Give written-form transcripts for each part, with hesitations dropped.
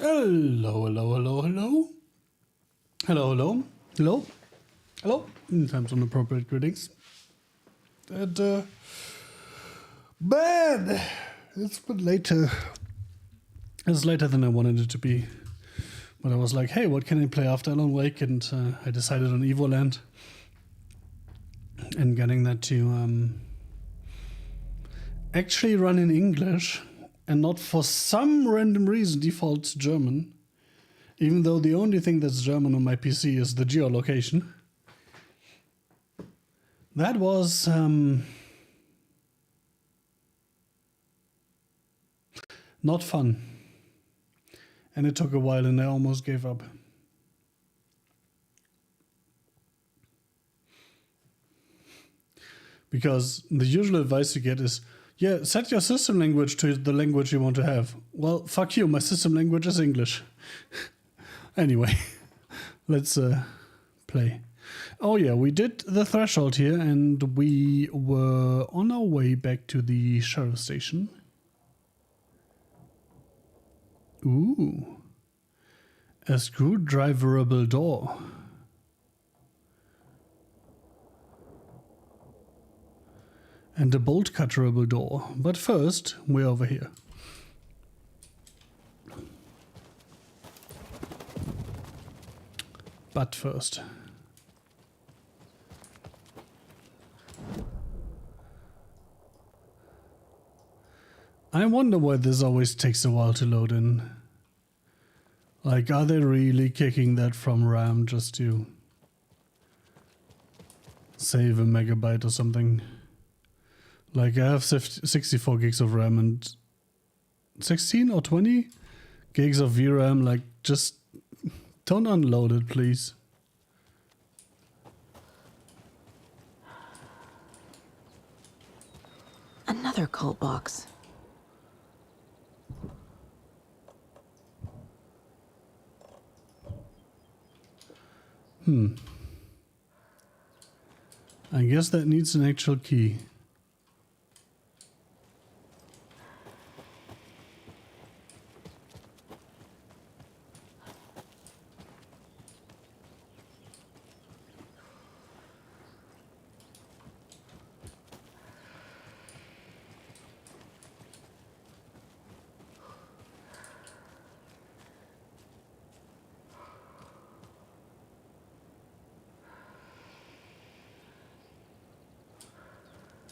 Hello, hello, hello, hello. Hello, hello, hello, hello. Times on appropriate greetings. And, man, it's been later. It's later than I wanted it to be. But I was like, hey, what can I play after Alan Wake? And I decided on Evoland. And getting that to actually run in English and not for some random reason default to German. Even though the only thing that's German on my PC is the geolocation. That was not fun. And it took a while and I almost gave up. Because the usual advice you get is, yeah, set your system language to the language you want to have. Well, fuck you, my system language is English. Anyway, let's play. Oh yeah, we did the threshold here and we were on our way back to the sheriff station. Ooh. A screwdriverable door. And a bolt cutterable door. But first, we're over here. But first. I wonder why this always takes a while to load in. Like, are they really kicking that from RAM just to save a megabyte or something? Like, I have 64 gigs of RAM and 16 or 20 gigs of VRAM. Like, just don't unload it, please. Another cult box. I guess that needs an actual key.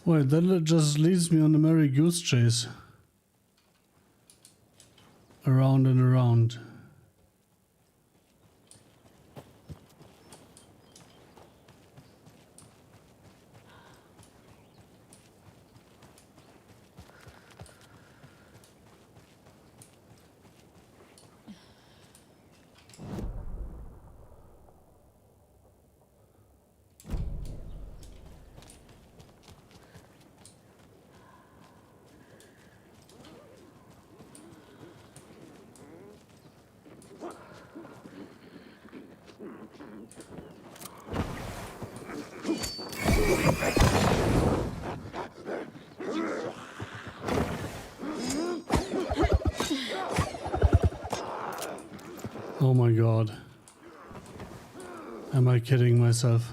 Wait, that just leads me on a merry goose chase. Around and around. Oh my god. Am I kidding myself?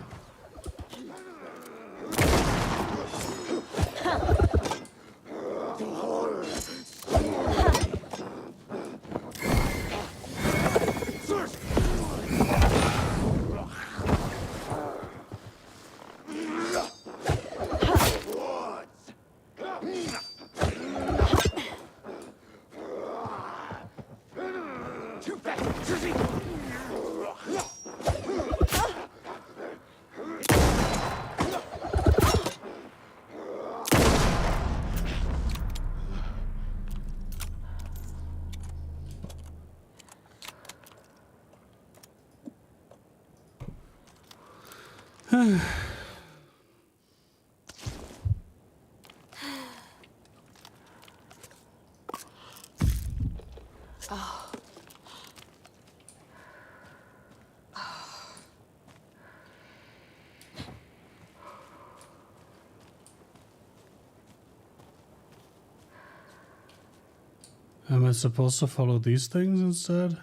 Am I supposed to follow these things instead?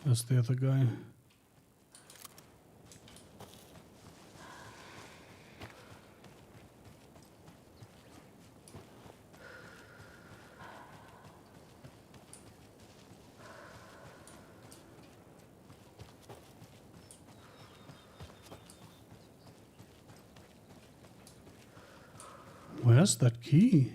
That's the other guy. Where's that key?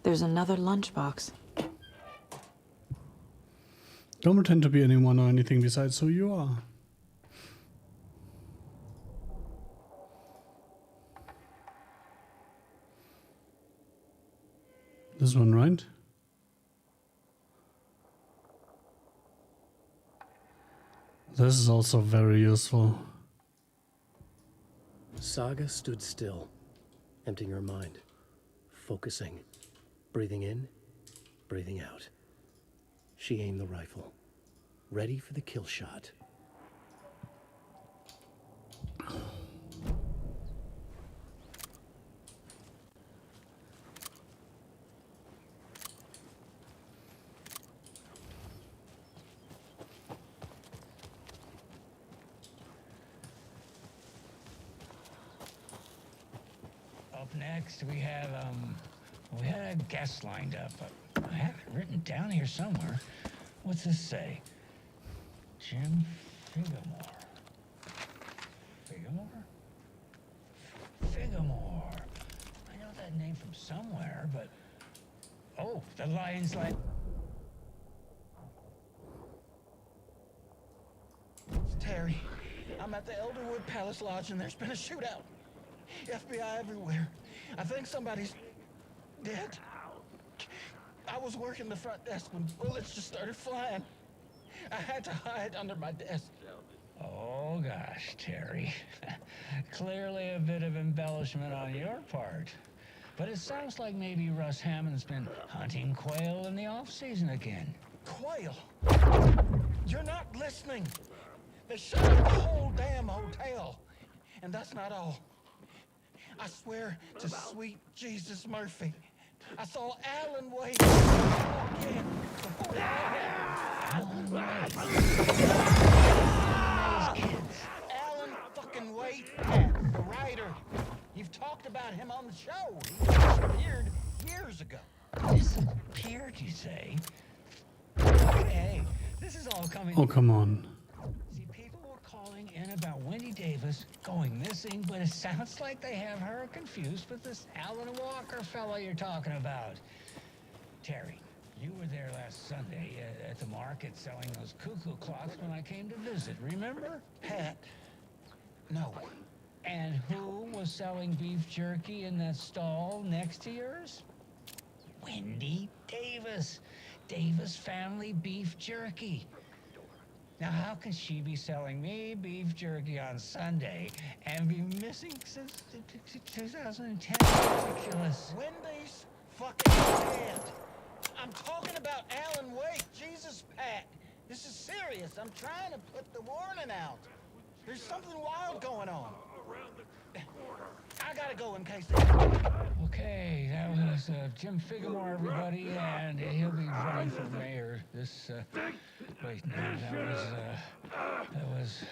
There's another lunchbox. Don't pretend to be anyone or anything besides who you are. This one, right? This is also very useful. Saga stood still, emptying her mind, focusing, breathing in, breathing out. She aimed the rifle, ready for the kill shot. Up next, we had a guest lined up. I have it written down here somewhere. What's this say? Jim Figamore. Figamore? Figamore. I know that name from somewhere, but... Oh, the Lion's Light. It's Terry. I'm at the Elderwood Palace Lodge and there's been a shootout. FBI everywhere. I think somebody's dead. I was working the front desk when bullets just started flying. I had to hide under my desk. Oh, gosh, Terry. Clearly a bit of embellishment on your part. But it sounds like maybe Russ Hammond's been hunting quail in the off-season again. Quail. You're not listening. They shot up the whole damn hotel. And that's not all. I swear to sweet Jesus Murphy, I saw Alan Wade walk in before it happened. Alan Wade. Alan fucking Wade, the writer. You've talked about him on the show. He disappeared years ago. Disappeared, you say? Hey, this is all coming... Oh, come on. See, people were calling in about Wendy Davis going missing, but it sounds like they have her confused with this Alan Walker fellow you're talking about. Terry, you were there last Sunday at the market selling those cuckoo clocks when I came to visit, remember? Pat, no. And who was selling beef jerky in that stall next to yours? Wendy Davis. Davis Family Beef Jerky. Now, how can she be selling me beef jerky on Sunday and be missing since 2010? Ridiculous. Wendy's fucking dead. I'm talking about Alan Wake. Jesus, Pat. This is serious. I'm trying to put the warning out. There's something wild going on. I gotta go in case they... Okay, that was Jim Figamore, everybody, and he'll be running for mayor. This, wait, no, that was,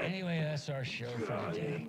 anyway, that's our show for today.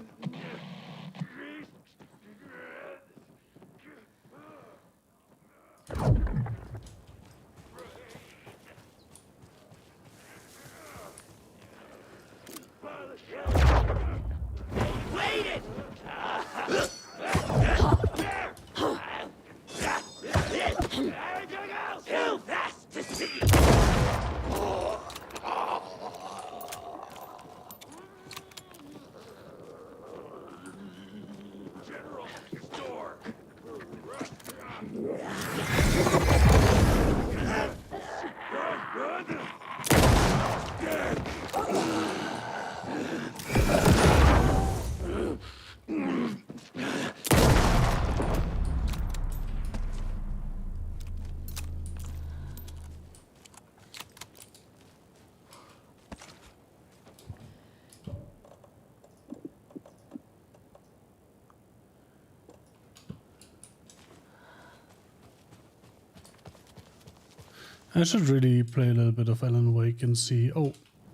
I should really play a little bit of Alan Wake and see,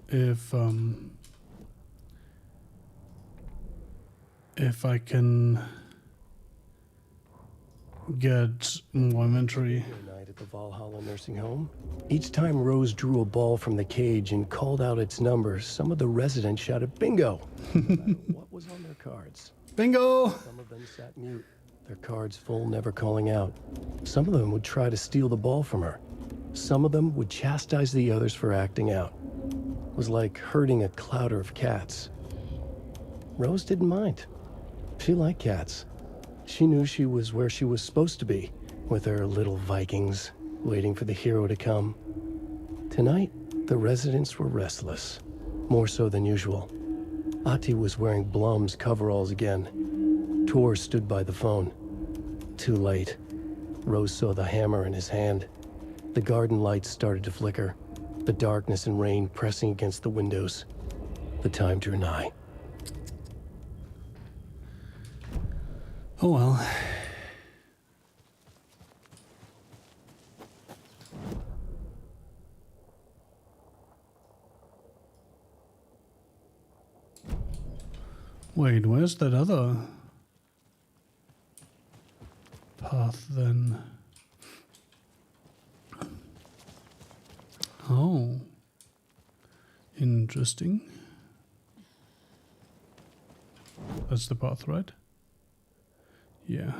if I can get more inventory. Night at the Valhalla nursing home. Each time Rose drew a ball from the cage and called out its number, some of the residents shouted bingo. No matter what was on their cards? Bingo! Some of them sat mute, their cards full, never calling out. Some of them would try to steal the ball from her. Some of them would chastise the others for acting out. It was like herding a clouder of cats. Rose didn't mind. She liked cats. She knew she was where she was supposed to be, with her little Vikings, waiting for the hero to come. Tonight, the residents were restless, more so than usual. Ati was wearing Blum's coveralls again. Tor stood by the phone. Too late. Rose saw the hammer in his hand. The garden lights started to flicker, the darkness and rain pressing against the windows. The time drew nigh. Oh well. Wait, where's that other path then? Oh. Interesting. That's the path, right? Yeah.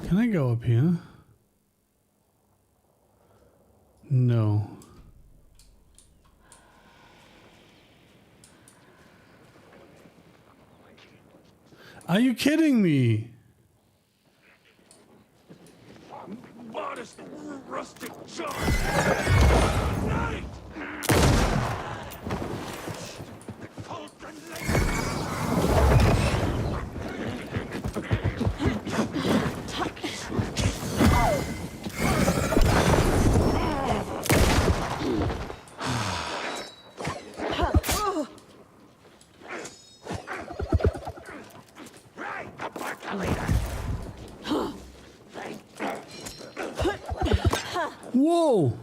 Can I go up here? No. Are you kidding me? Modest rustic junk. Night. Cauldron Whoa!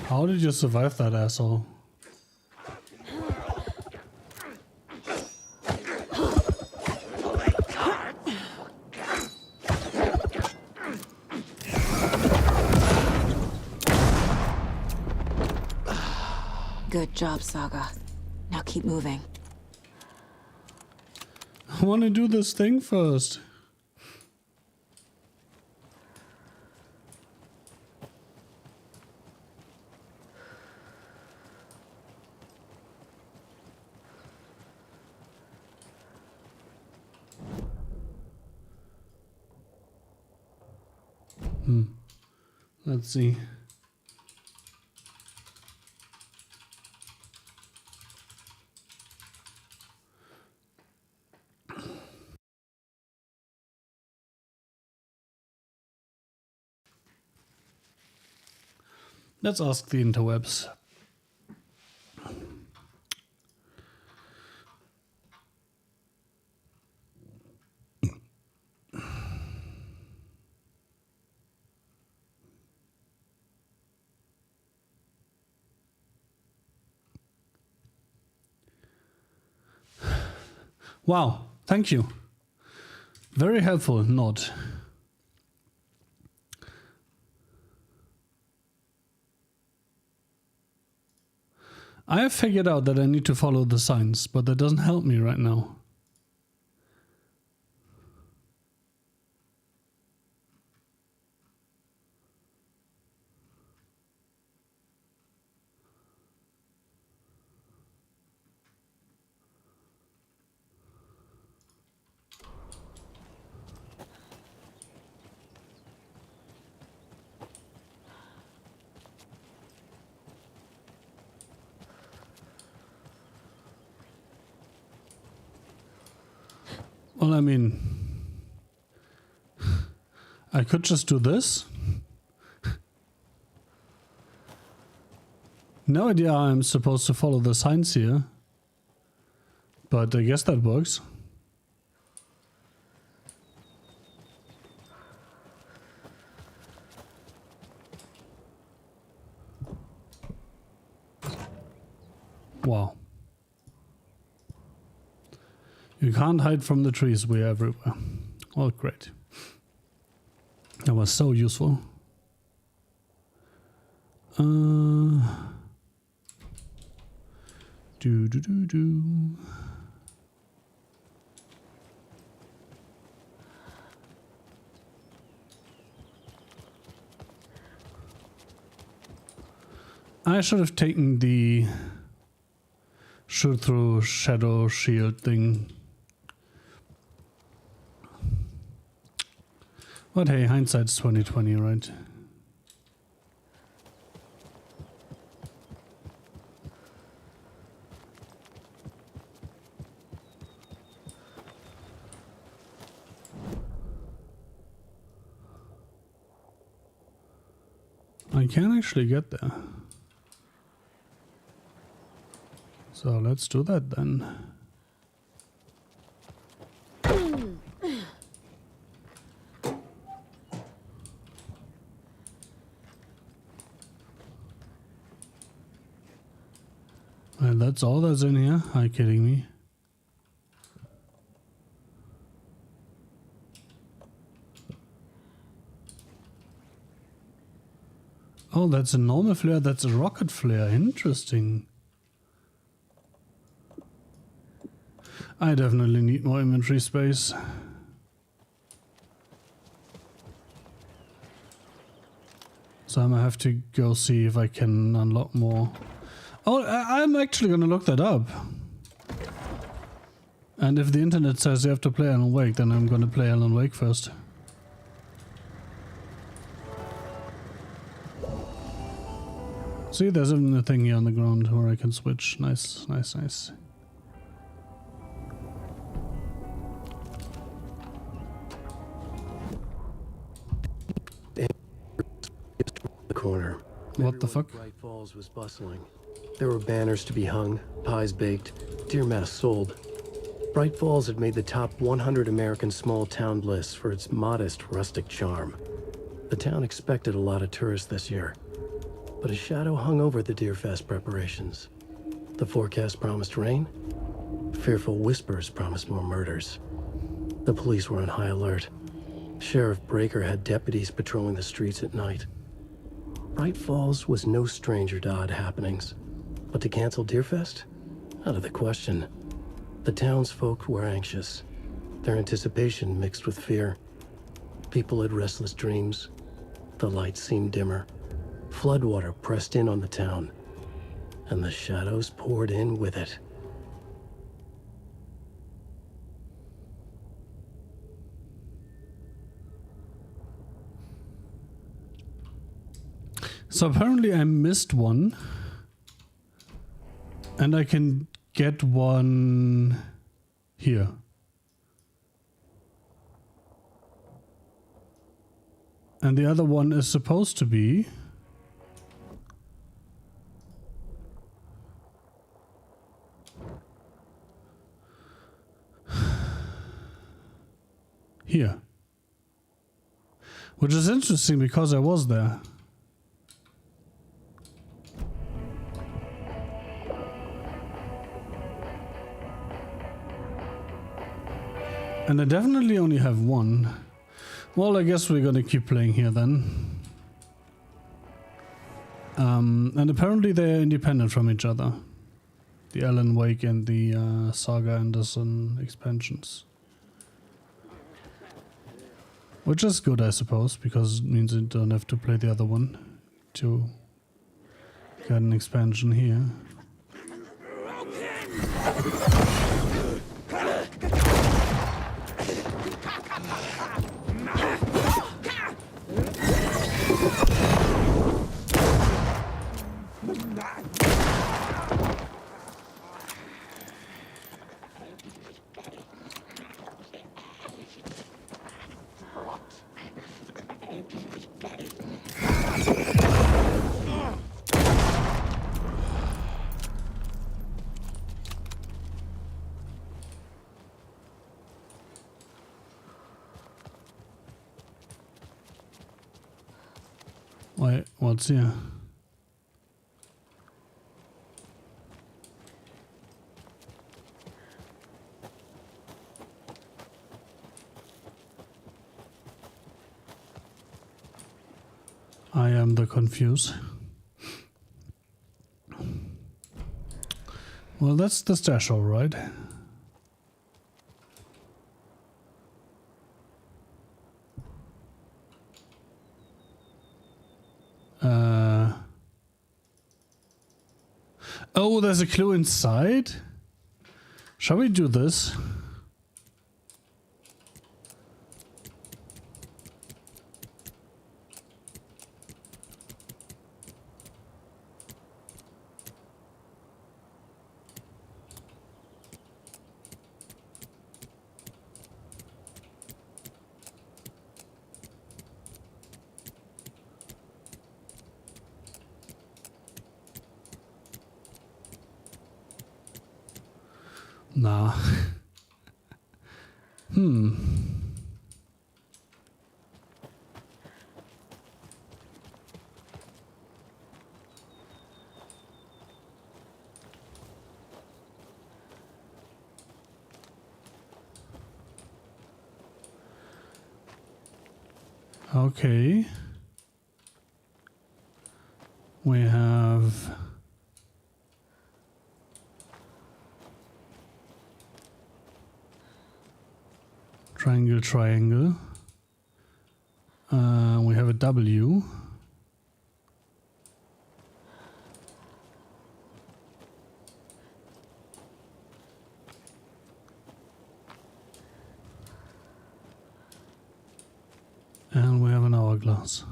How did you survive that, asshole? Good job, Saga. Now keep moving. I want to do this thing first. Let's see. Let's ask the interwebs. Wow, thank you. Very helpful nod. I have figured out that I need to follow the signs, but that doesn't help me right now. Well, I mean, I could just do this. No idea how I'm supposed to follow the signs here, but I guess that works. Wow. You can't hide from the trees, we're everywhere. Oh, great. That was so useful. Do. I should have taken the shoot through shadow shield thing. But hey, hindsight's 20/20, right? I can actually get there. So let's do that then. And that's all that's in here? Are you kidding me? Oh, that's a normal flare, that's a rocket flare. Interesting. I definitely need more inventory space. So I'm gonna have to go see if I can unlock more. Oh, I'm actually gonna look that up. And if the internet says you have to play Alan Wake, then I'm gonna play Alan Wake first. See, there's even a thing here on the ground where I can switch. Nice, nice, nice. The corner. What the fuck? Bright Falls was bustling. There were banners to be hung, pies baked, deer masks sold. Bright Falls had made the top 100 American small town list for its modest rustic charm. The town expected a lot of tourists this year, but a shadow hung over the Deerfest preparations. The forecast promised rain. Fearful whispers promised more murders. The police were on high alert. Sheriff Breaker had deputies patrolling the streets at night. Bright Falls was no stranger to odd happenings, but to cancel Deerfest? Out of the question. The townsfolk were anxious, their anticipation mixed with fear. People had restless dreams. The lights seemed dimmer. Floodwater pressed in on the town, and the shadows poured in with it. So apparently I missed one. And I can get one here. And the other one is supposed to be here. Which is interesting because I was there. And I definitely only have one. Well, I guess we're gonna keep playing here then. And apparently they're independent from each other. The Alan Wake and the Saga Anderson expansions. Which is good, I suppose, because it means you don't have to play the other one to get an expansion here. Wait, what's here? I am the confused. Well, that's the stash, all right. Oh, there's a clue inside? Shall we do this? Nah. Okay. We have triangle, triangle. We have a W. And we have an hourglass.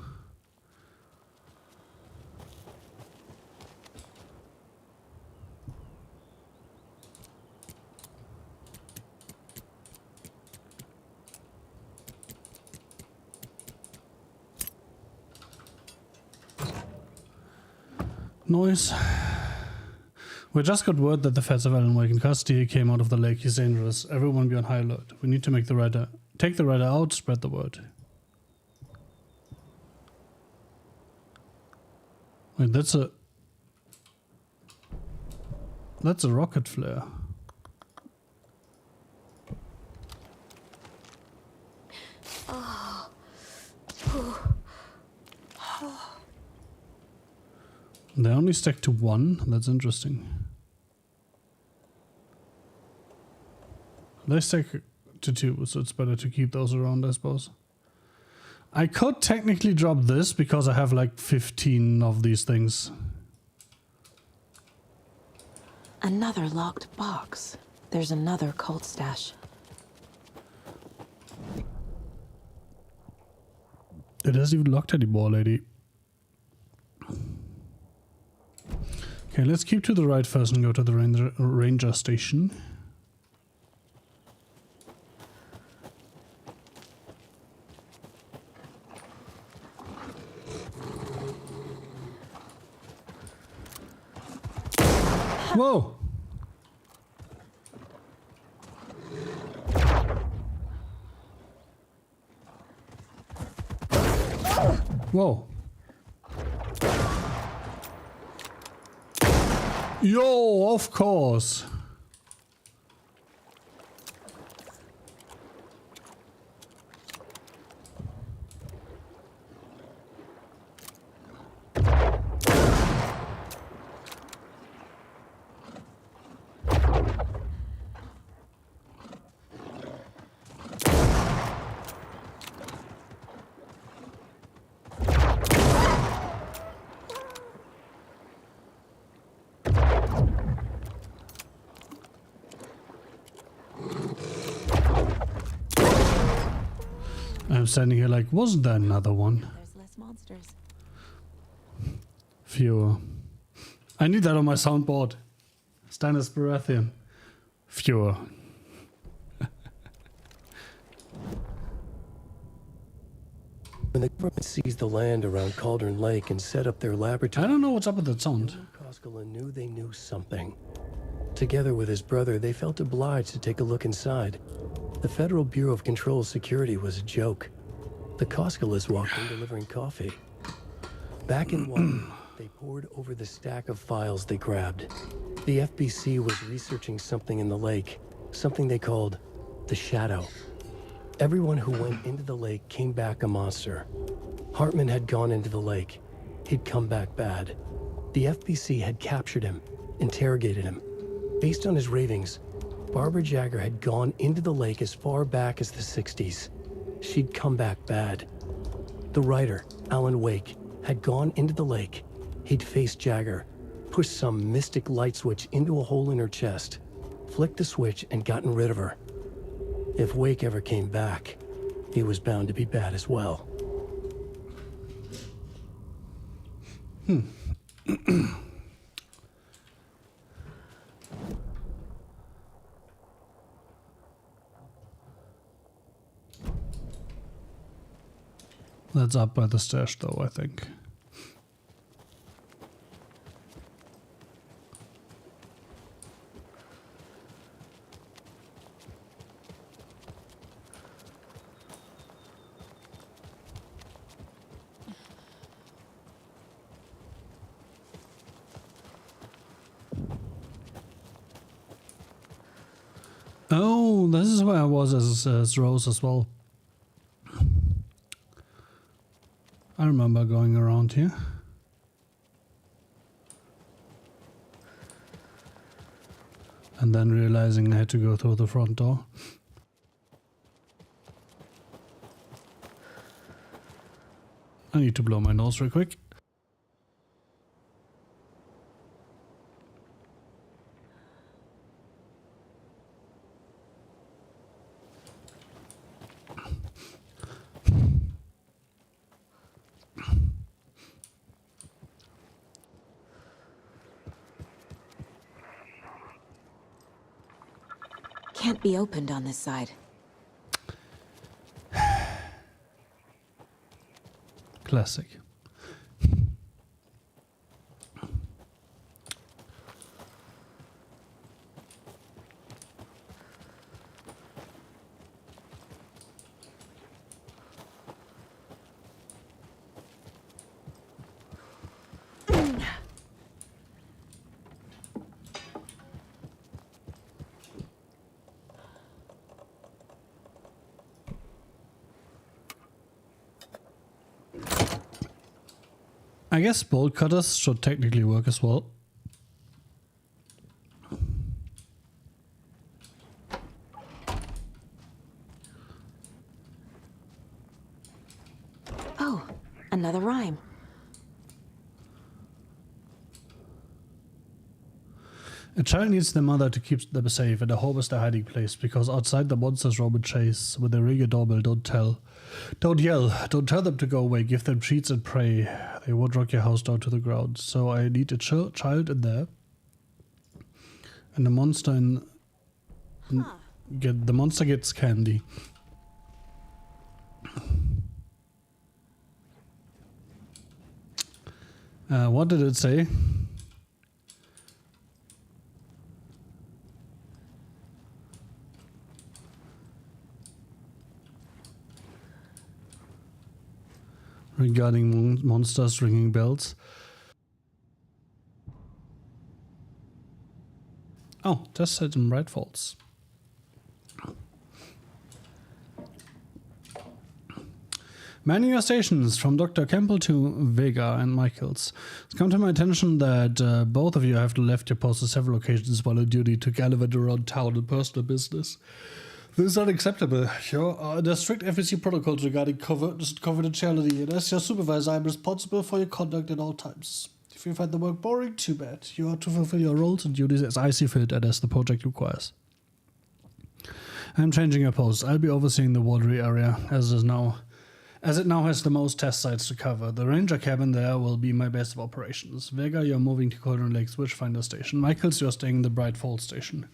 Noise. We just got word that the feds of Alan Wake in custody came out of the lake. He's dangerous. Everyone be on high alert. We need to make the rider take the rider out, spread the word. Wait, that's a rocket flare. They only stack to one. That's interesting. They stack to two, so it's better to keep those around, I suppose. I could technically drop this because I have like 15 of these things. Another locked box. There's another cult stash. It isn't even locked anymore, lady. Okay, let's keep to the right first and go to the ranger station. Whoa! Whoa. Yo, of course. I'm standing here like, wasn't there another one? There's less monsters. Fewer. I need that on my soundboard. Stannis Baratheon. Fewer. When the government seized the land around Cauldron Lake and set up their laboratory, I don't know what's up with that sound. Koskela knew they knew something. Together with his brother, they felt obliged to take a look inside. The Federal Bureau of Control security was a joke. The Koskelas walked in delivering coffee. Back in one, they pored over the stack of files they grabbed. The FBC was researching something in the lake, something they called the Shadow. Everyone who went into the lake came back a monster. Hartman had gone into the lake. He'd come back bad. The FBC had captured him, interrogated him. Based on his ravings, Barbara Jagger had gone into the lake as far back as the 60s. She'd come back bad. The writer, Alan Wake, had gone into the lake. He'd faced Jagger, pushed some mystic light switch into a hole in her chest, flicked the switch and gotten rid of her. If Wake ever came back, he was bound to be bad as well. That's up by the stairs, though, I think. Oh, this is where I was as Rose as well. I remember going around here. And then realizing I had to go through the front door. I need to blow my nose real quick. Can't be opened on this side. Classic. I guess bolt cutters should technically work as well. Oh, another rhyme. A child needs their mother to keep them safe, and a home is their hiding place, because outside the monsters roam and chase. When they ring a doorbell, don't tell. Don't yell. Don't tell them to go away. Give them treats and pray. They won't rock your house down to the ground. So I need a child in there. And the monster the monster gets candy. What did it say? Regarding monsters ringing bells. Oh, just set them right false. Manning your stations from Dr. Campbell to Vega and Michaels. It's come to my attention that both of you have left your posts on several occasions while on duty to gallivant around town in personal business. This is unacceptable. There are strict FSC protocols regarding confidentiality, and as your supervisor, I'm responsible for your conduct at all times. If you find the work boring, too bad. You are to fulfill your roles and duties as I see fit and as the project requires. I'm changing your post. I'll be overseeing the watery area as it now has the most test sites to cover. The ranger cabin there will be my base of operations. Vega, you're moving to Cauldron Lake's Witchfinder Station. Michaels, you're staying in the Bright Falls Station.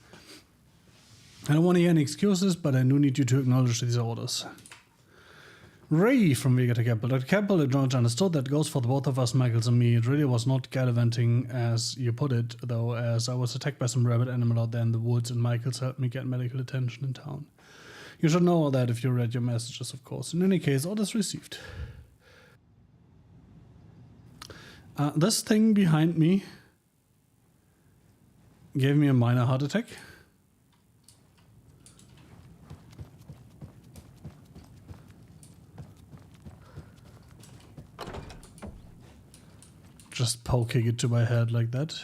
I don't want to hear any excuses, but I do need you to acknowledge these orders. Ray from Vega to Campbell. Dr. Campbell and George understood that goes for the both of us, Michaels and me. It really was not gallivanting, as you put it, though, as I was attacked by some rabbit animal out there in the woods, and Michaels helped me get medical attention in town. You should know all that if you read your messages, of course. In any case, orders received. This thing behind me gave me a minor heart attack. Just poking it to my head like that.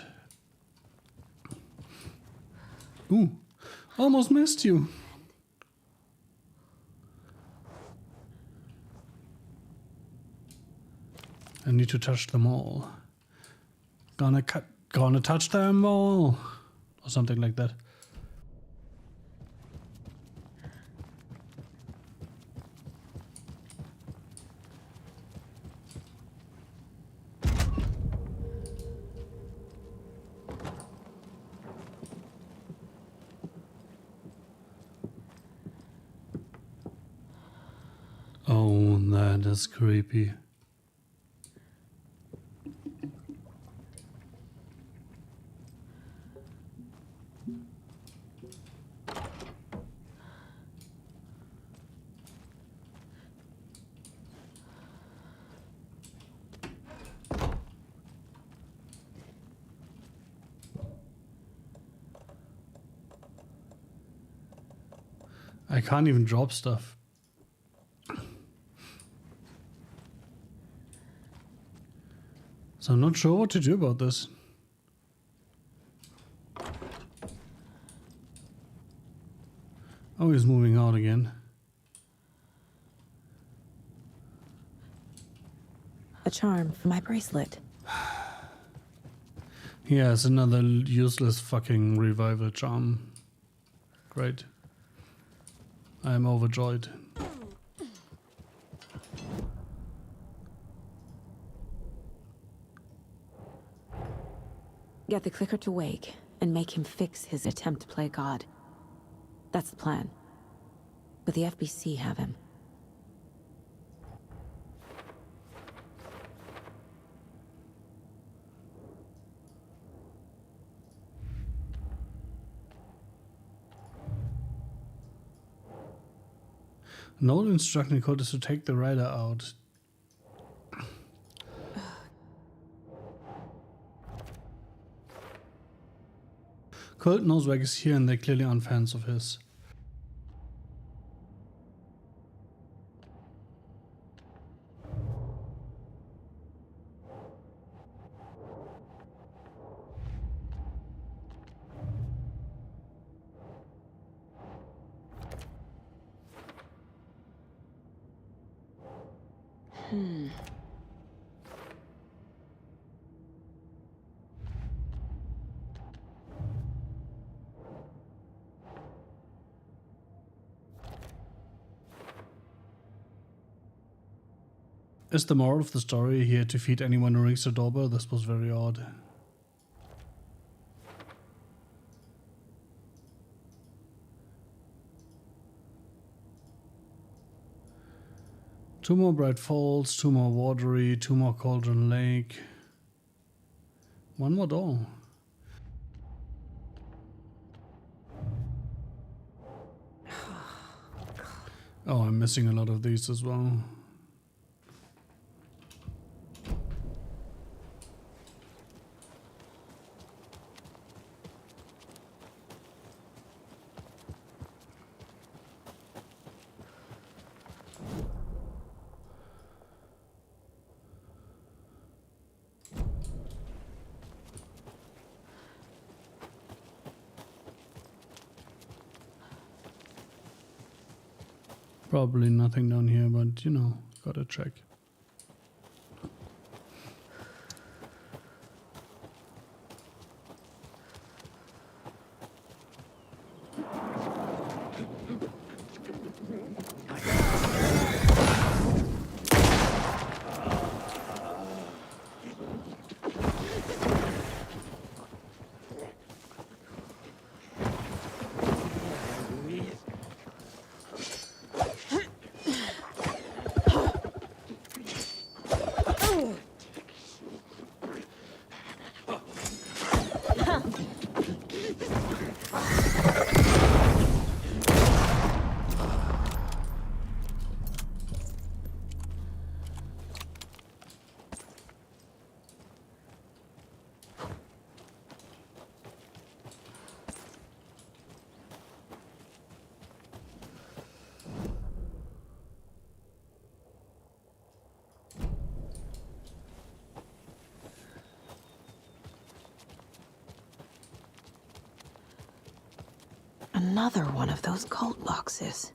Ooh, almost missed you. I need to touch them all. Gonna touch them all. Or something like that. Oh, that is creepy. I can't even drop stuff. So I'm not sure what to do about this. Oh, he's moving out again. A charm for my bracelet. Yes, another useless fucking revival charm. Great. I am overjoyed. Get the clicker to wake and make him fix his attempt to play God. That's the plan. But the FBC have him. Note instructing code is to take the rider out. Colt knows Wag is here and they clearly aren't fans of his. Is the moral of the story here to feed anyone who rings the doorbell? This was very odd. Two more Bright Falls, two more Watery, two more Cauldron Lake. One more door. Oh, I'm missing a lot of these as well. Probably nothing down here, but you know, gotta check. Another one of those cult boxes.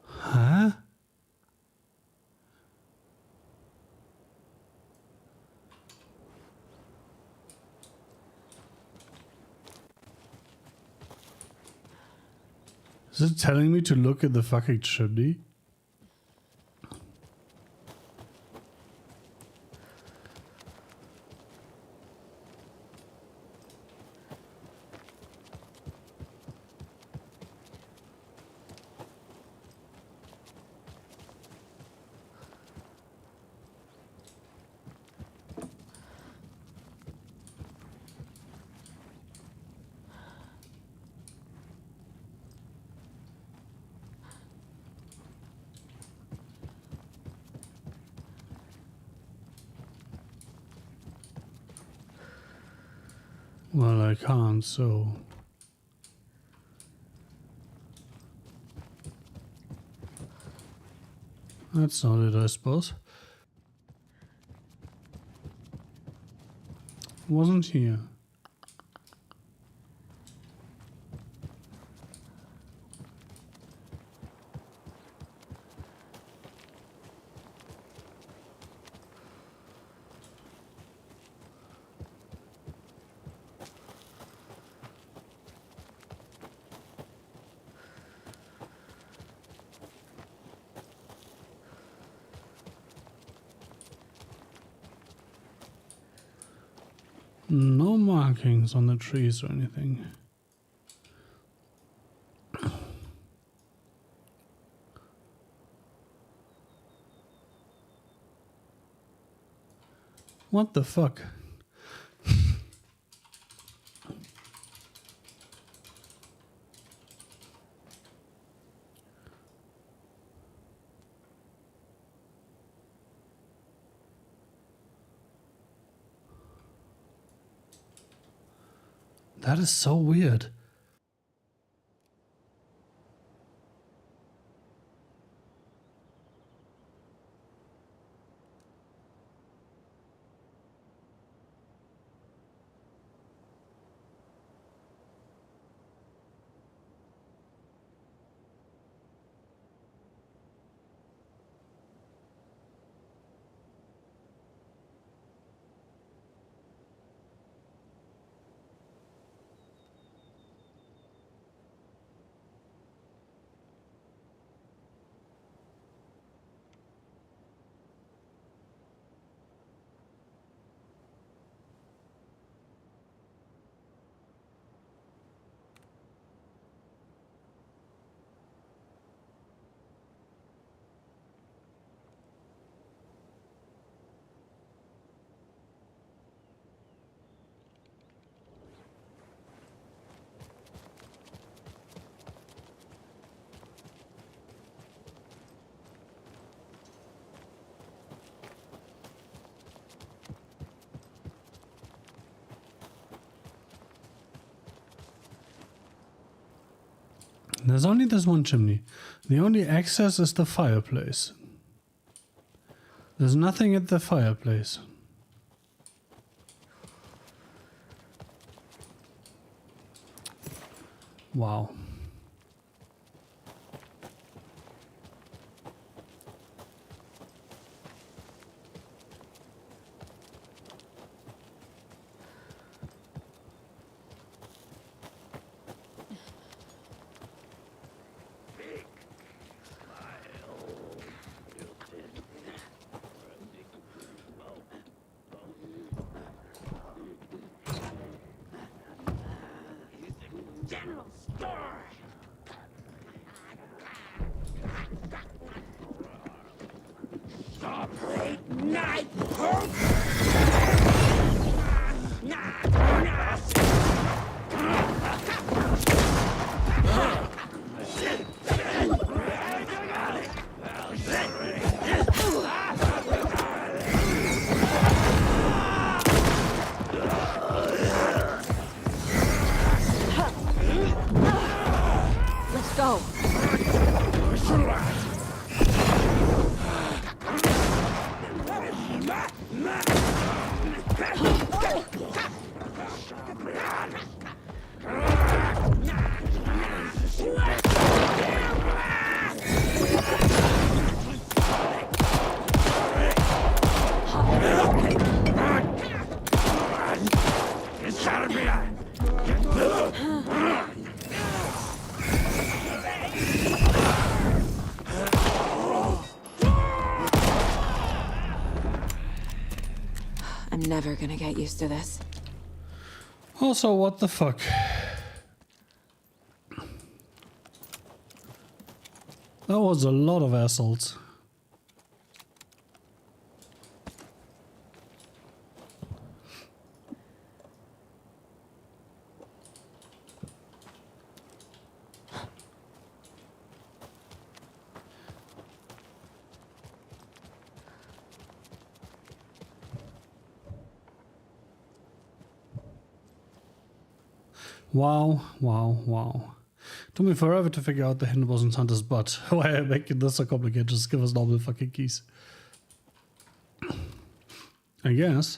Huh? Is it telling me to look at the fucking chimney? Well, I can't, so... That's not it, I suppose. Wasn't here. No markings on the trees or anything. What the fuck? That is so weird. There's only this one chimney. The only access is the fireplace. There's nothing at the fireplace. Wow. General store! Saw-plate knife hook! Let's go. I'm never gonna get used to this. Also, what the fuck? That was a lot of assholes. Wow, wow, wow. Took me forever to figure out the hint wasn't Hunter's butt. Why am I making this so complicated? Just give us normal fucking keys. I guess.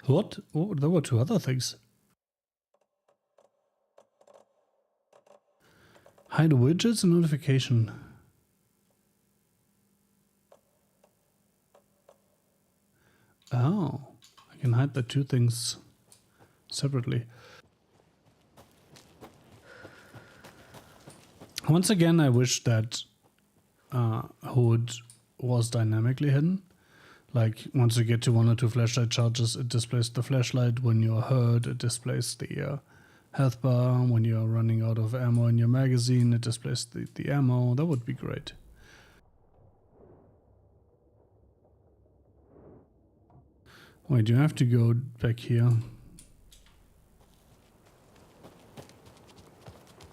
What? Oh, there were two other things. Hide widgets and notification. Oh, I can hide the two things separately. Once again, I wish that HUD was dynamically hidden. Like, once you get to one or two flashlight charges, it displays the flashlight. When you're hurt, it displays the health bar. When you're running out of ammo in your magazine, it displays the ammo. That would be great. Wait, you have to go back here.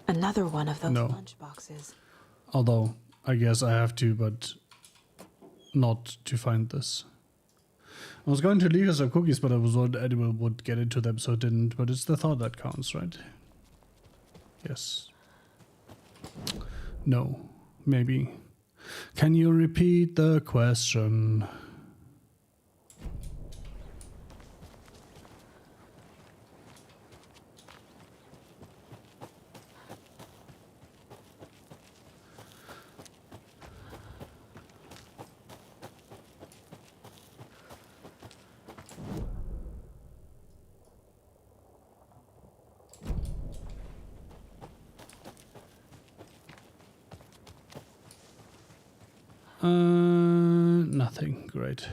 Another one of those No. lunch boxes. Although, I guess I have to, but not to find this. I was going to leave us some cookies, but I was worried Edible would get into them, so I didn't. But it's the thought that counts, right? Yes. No. Maybe. Can you repeat the question? Nothing. Great.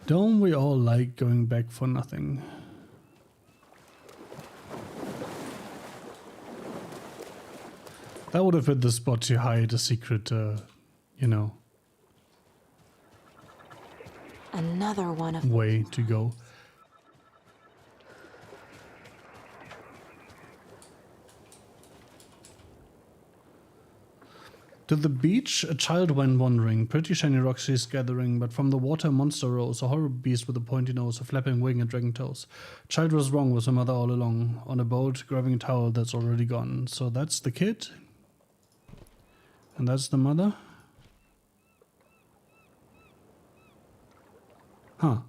Don't we all like going back for nothing? That would have been the spot to hide a secret, you know, Another one of way to go. To the beach, a child went wandering. Pretty shiny rocks she's gathering, but from the water a monster rose, a horrible beast with a pointy nose, a flapping wing and dragon toes. Child was wrong with her mother all along, on a boat, grabbing a towel that's already gone. So that's the kid? And that's the mother? Huh.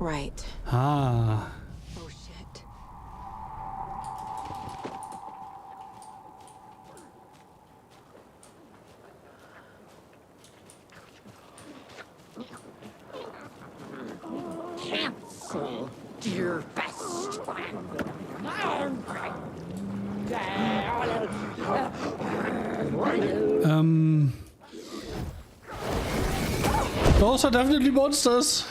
Right. Ah. Oh shit. Cancel, dear best. Those are definitely monsters.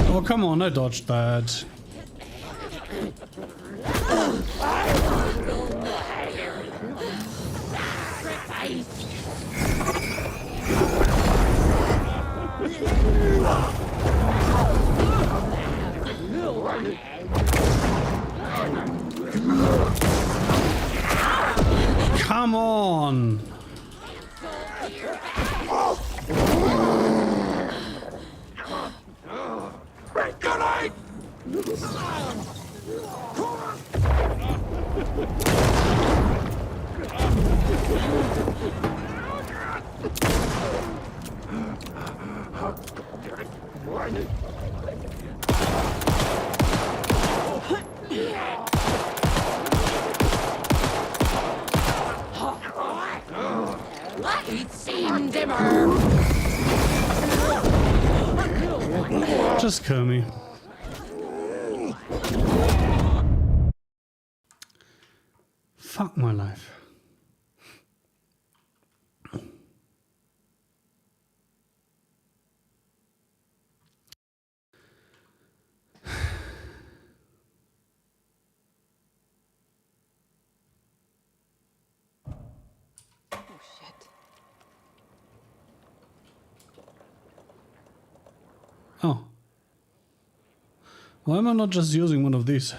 Oh, come on, I dodged that. Come on. Just kill me. Fuck my life. Oh shit. Oh. Why am I not just using one of these?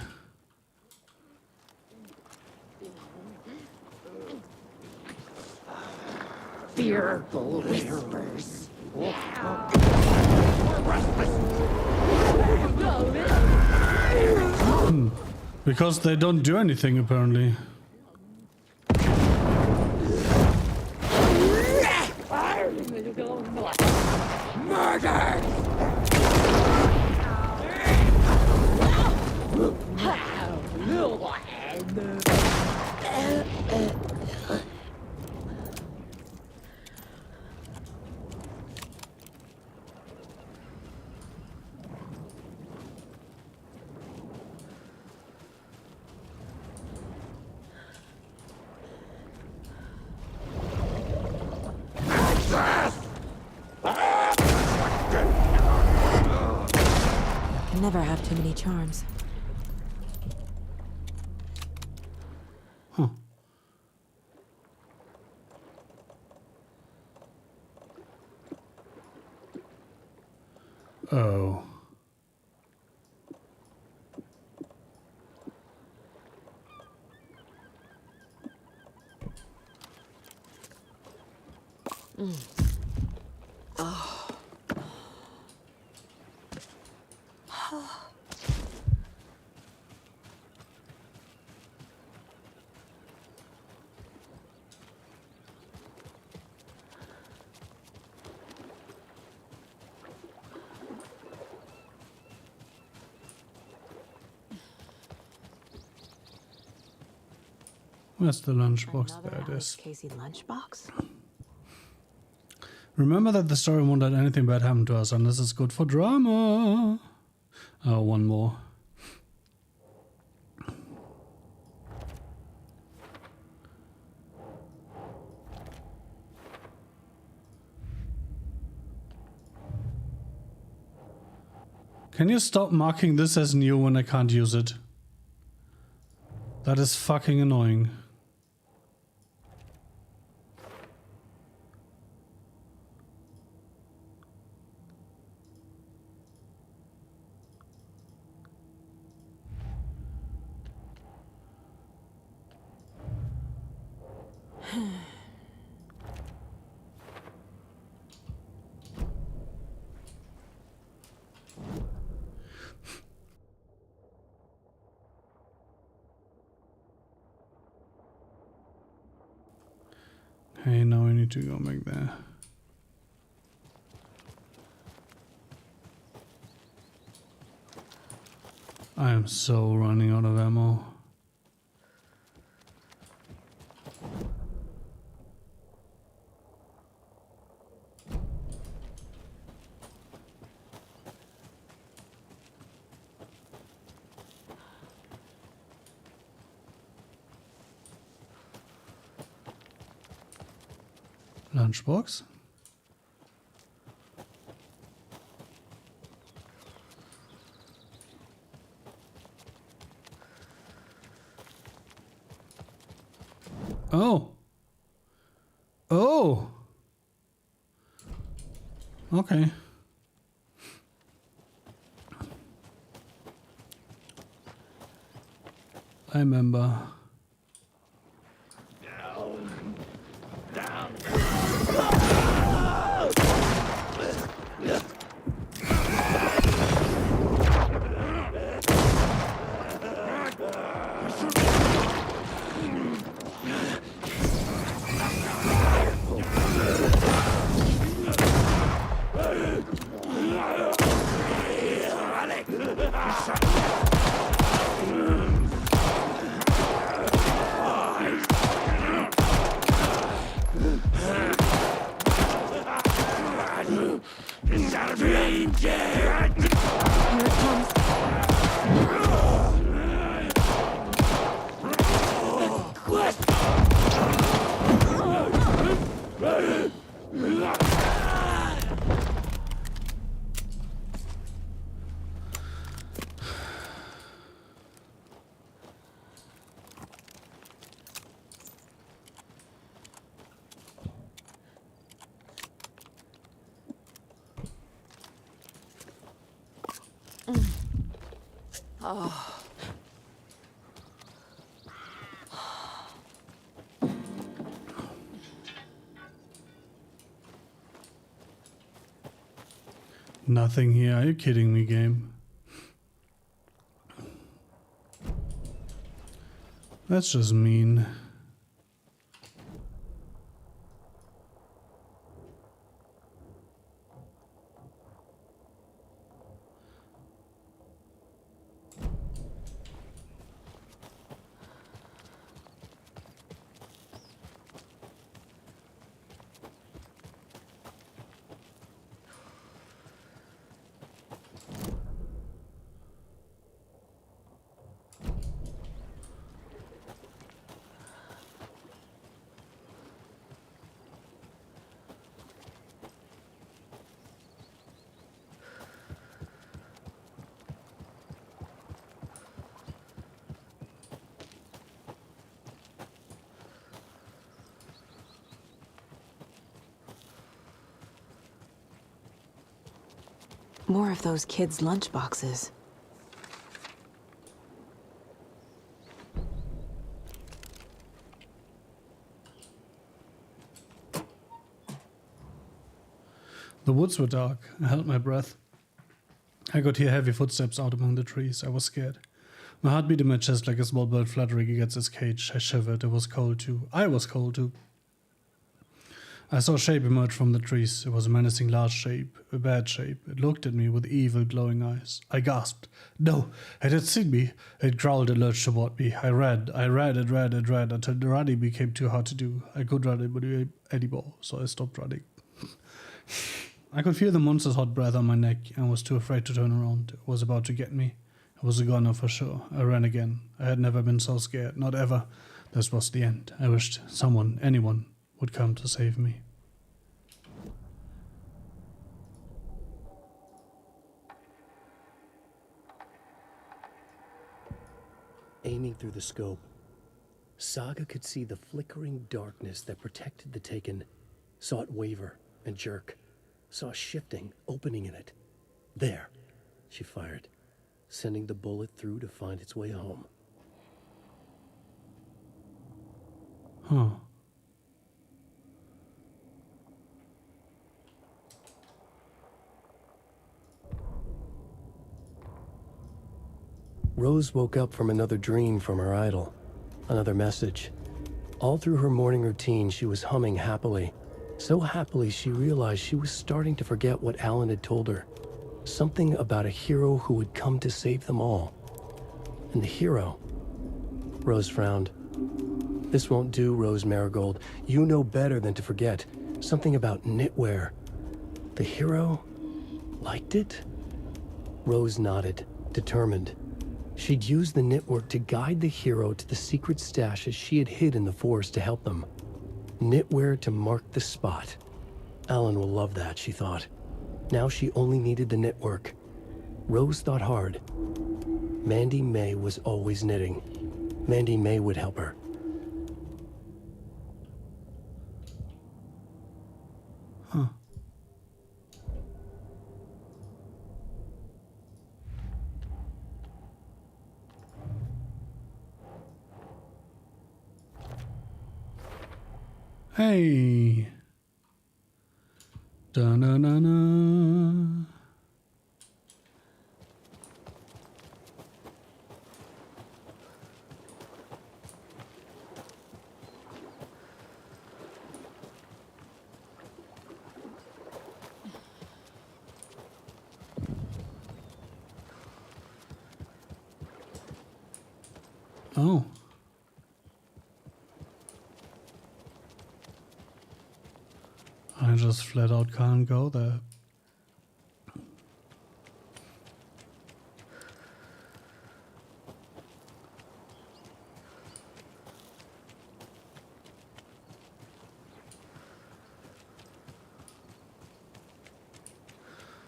Fearful whispers. Because they don't do anything, apparently. Murder! Can never have too many charms. Huh. Oh. Where's the lunchbox? There it is. Casey lunchbox? Remember that the story won't let anything bad happen to us unless it's good for drama. Oh, one more. Can you stop marking this as new when I can't use it? That is fucking annoying. Okay, now we need to go back there. I am so running out of ammo. Lunchbox? Oh. Oh. Okay. I remember. Here it comes. Nothing here. Are you kidding me, game? That's just mean. More of those kids' lunchboxes. The woods were dark. I held my breath. I could hear heavy footsteps out among the trees. I was scared. My heart beat in my chest like a small bird fluttering against its cage. I shivered. It was cold too. I was cold too. I saw a shape emerge from the trees. It was a menacing large shape, a bad shape. It looked at me with evil, glowing eyes. I gasped. No, it had seen me. It growled and lurched toward me. I ran until the running became too hard to do. I couldn't run anymore, so I stopped running. I could feel the monster's hot breath on my neck and was too afraid to turn around. It was about to get me. It was a goner for sure. I ran again. I had never been so scared, not ever. This was the end. I wished someone, anyone, would come to save me. Aiming through the scope, Saga could see the flickering darkness that protected the Taken, saw it waver and jerk, saw a shifting opening in it. There, she fired, sending the bullet through to find its way home. Huh. Rose woke up from another dream from her idol. Another message. All through her morning routine, she was humming happily. So happily, she realized she was starting to forget what Alan had told her. Something about a hero who would come to save them all. And the hero... Rose frowned. This won't do, Rose Marigold. You know better than to forget. Something about knitwear. The hero... liked it? Rose nodded, determined. She'd use the knitwork to guide the hero to the secret stashes she had hid in the forest to help them. Knitwear to mark the spot. Alan will love that, she thought. Now she only needed the knitwork. Rose thought hard. Mandy May was always knitting. Mandy May would help her. Huh. Hey. Da-na-na-na. Oh. I just flat out can't go there.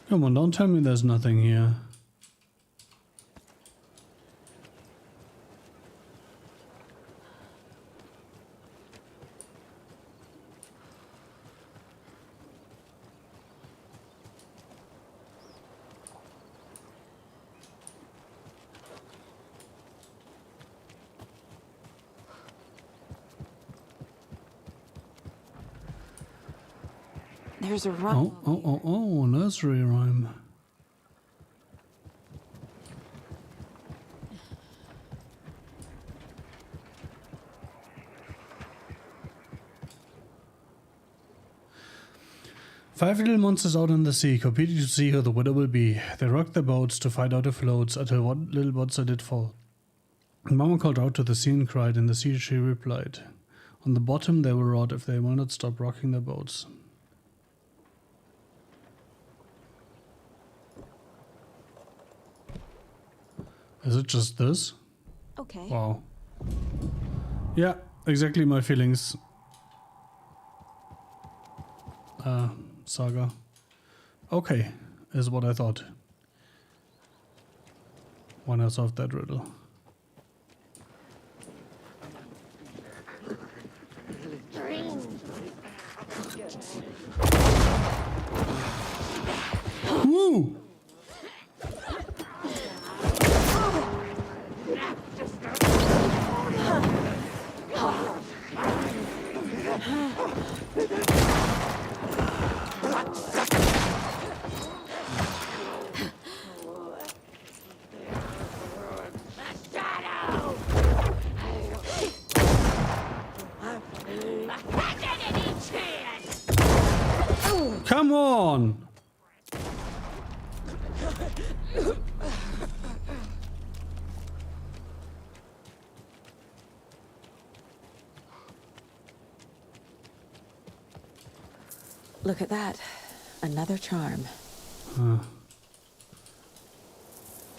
Come on, don't tell me there's nothing here. There's a rhyme. Oh, nursery rhyme. Five little monsters out on the sea, competing to see who the winner will be. They rocked their boats to find out who floats until one little monster did fall. Mama called out to the sea and cried. In the sea she replied, on the bottom they will rot if they will not stop rocking their boats. Is it just this? Okay. Wow. Yeah, exactly my feelings. Saga. Okay, is what I thought. When I solved that riddle. Woo! Come on! Look at that. Another charm.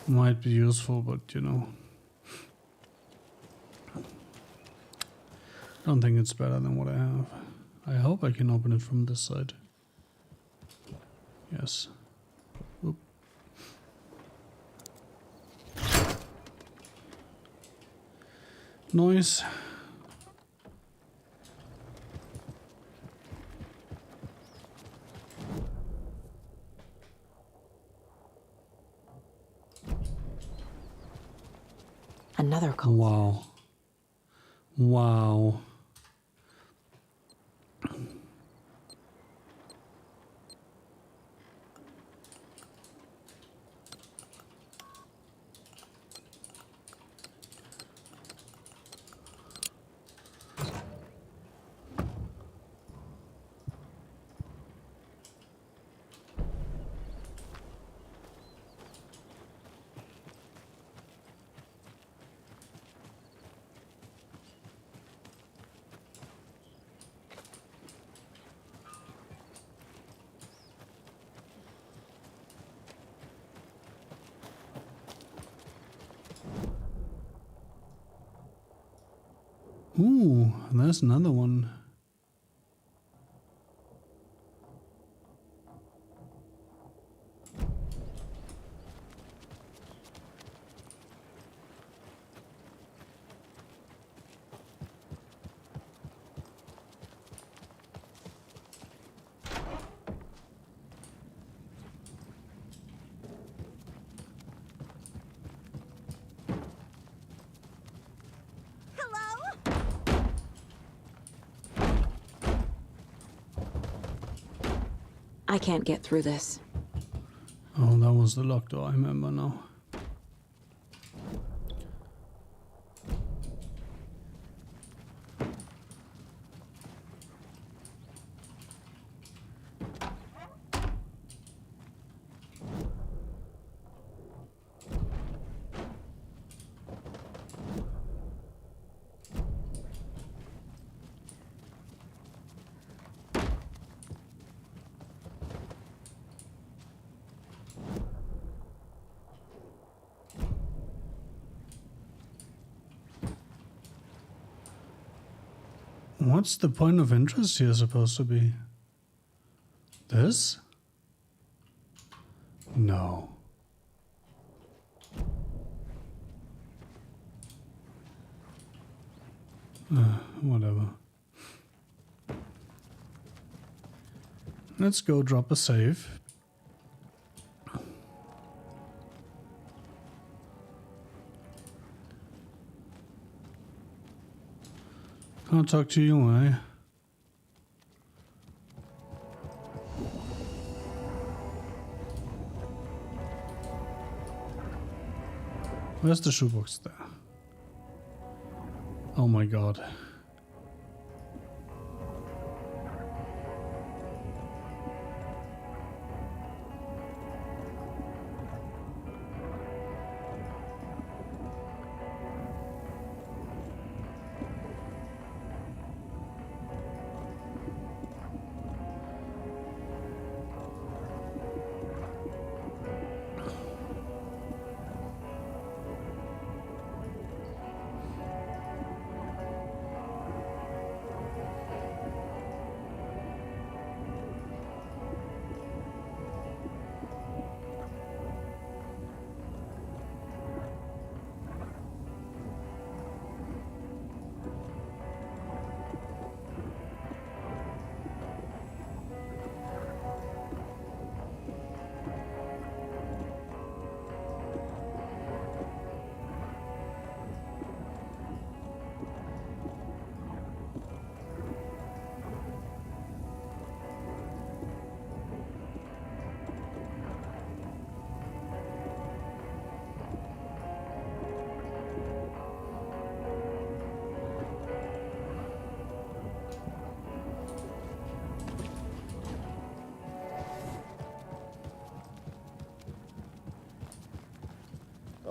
Might be useful, but you know. Don't think it's better than what I have. I hope I can open it from this side. Yes. Oop. Noise. Another cult. Wow. Wow. Ooh, there's another one. I can't get through this. Oh, that was the locked door, I remember now. What's the point of interest here supposed to be? This? No. Whatever. Let's go drop a save. Can't talk to you, eh? Where's the shoebox there? Oh my god.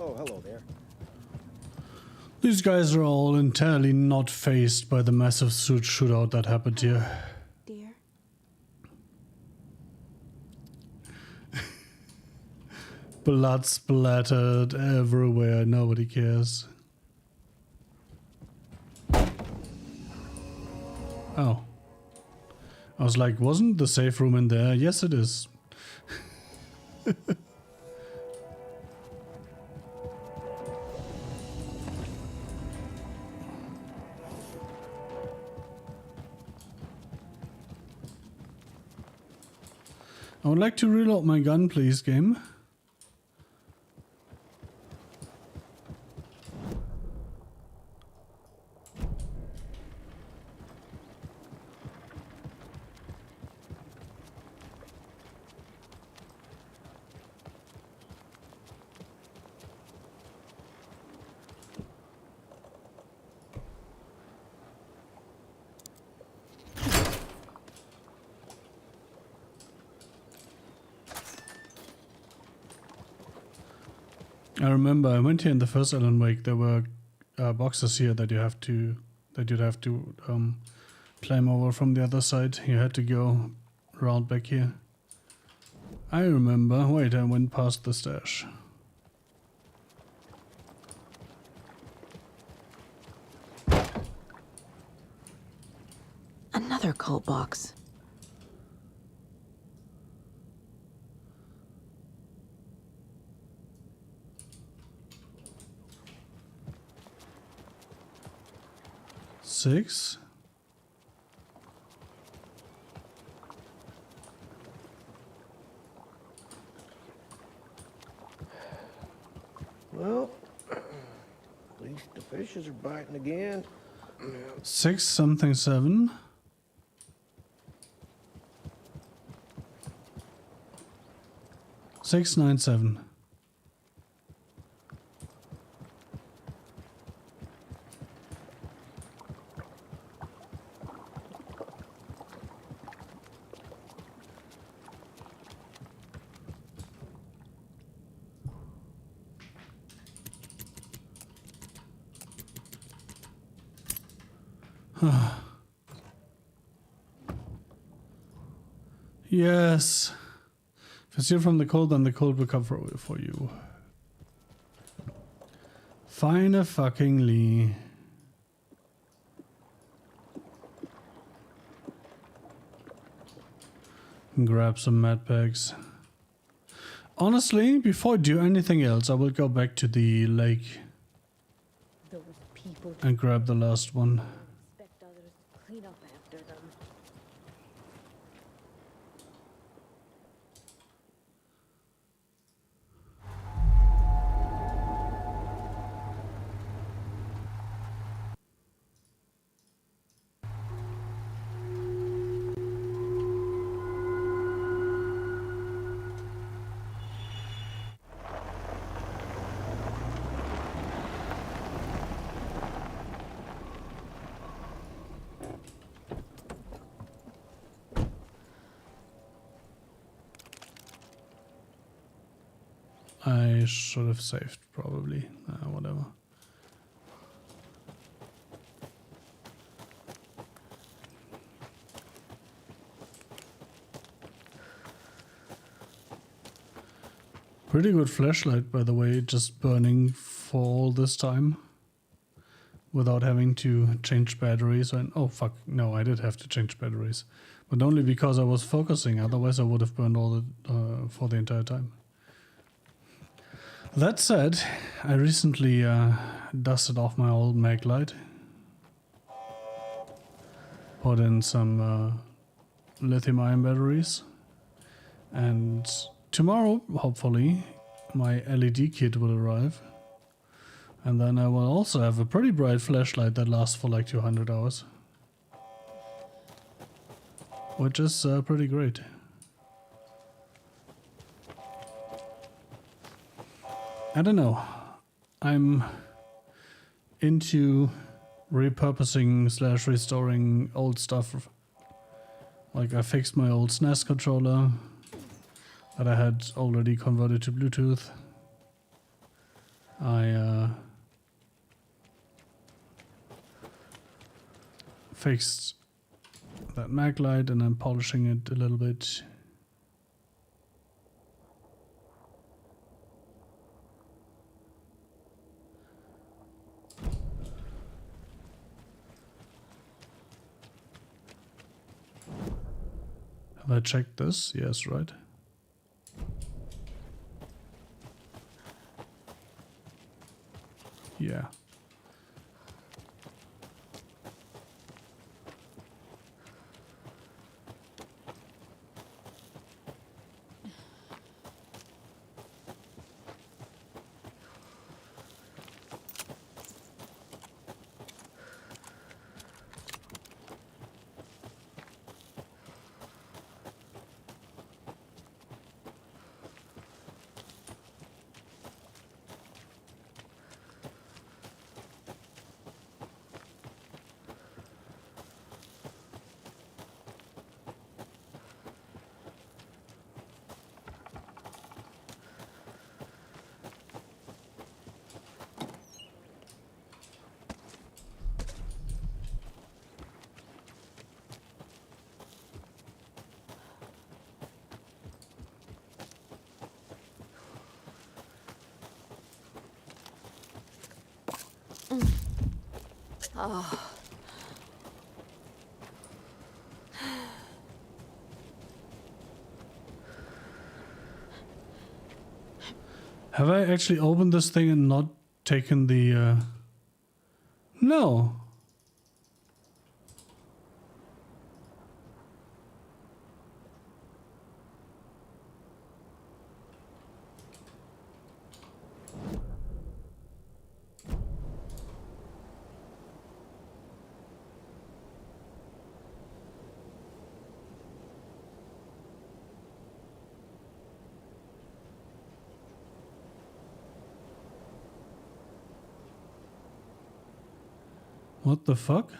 Oh, hello there. These guys are all entirely not fazed by the massive shootout that happened here. Dear? Blood splattered everywhere, nobody cares. Oh. I was like, wasn't the safe room in there? Yes, it is. I would like to reload my gun, please, game. I remember I went here in the first Alan Wake. There were boxes here that you'd have to climb over from the other side. You had to go around back here. I remember. Wait, I went past the stash. another cult box. Six. Well, at least the fishes are biting again. 6 something 7. 697. Yes. If it's here from the cold, then the cold will come for you. Fine fucking Lee. Grab some med packs. Honestly, before I do anything else, I will go back to the lake Those people and grab the last one. expect others to clean up after them. I should have saved, probably. Whatever. Pretty good flashlight, by the way, just burning for all this time. Without having to change batteries. Oh fuck, no, I did have to change batteries. But only because I was focusing, otherwise I would have burned all the for the entire time. That said, I recently dusted off my old mag light. Put in some lithium ion batteries. And tomorrow, hopefully, my LED kit will arrive. And then I will also have a pretty bright flashlight that lasts for like 200 hours. Which is pretty great. I don't know. I'm into repurposing / restoring old stuff. Like I fixed my old SNES controller that I had already converted to Bluetooth. I fixed that mag light and I'm polishing it a little bit. Have I checked this? Yes, right. Yeah. Have I actually opened this thing and not taken the... No. What the fuck?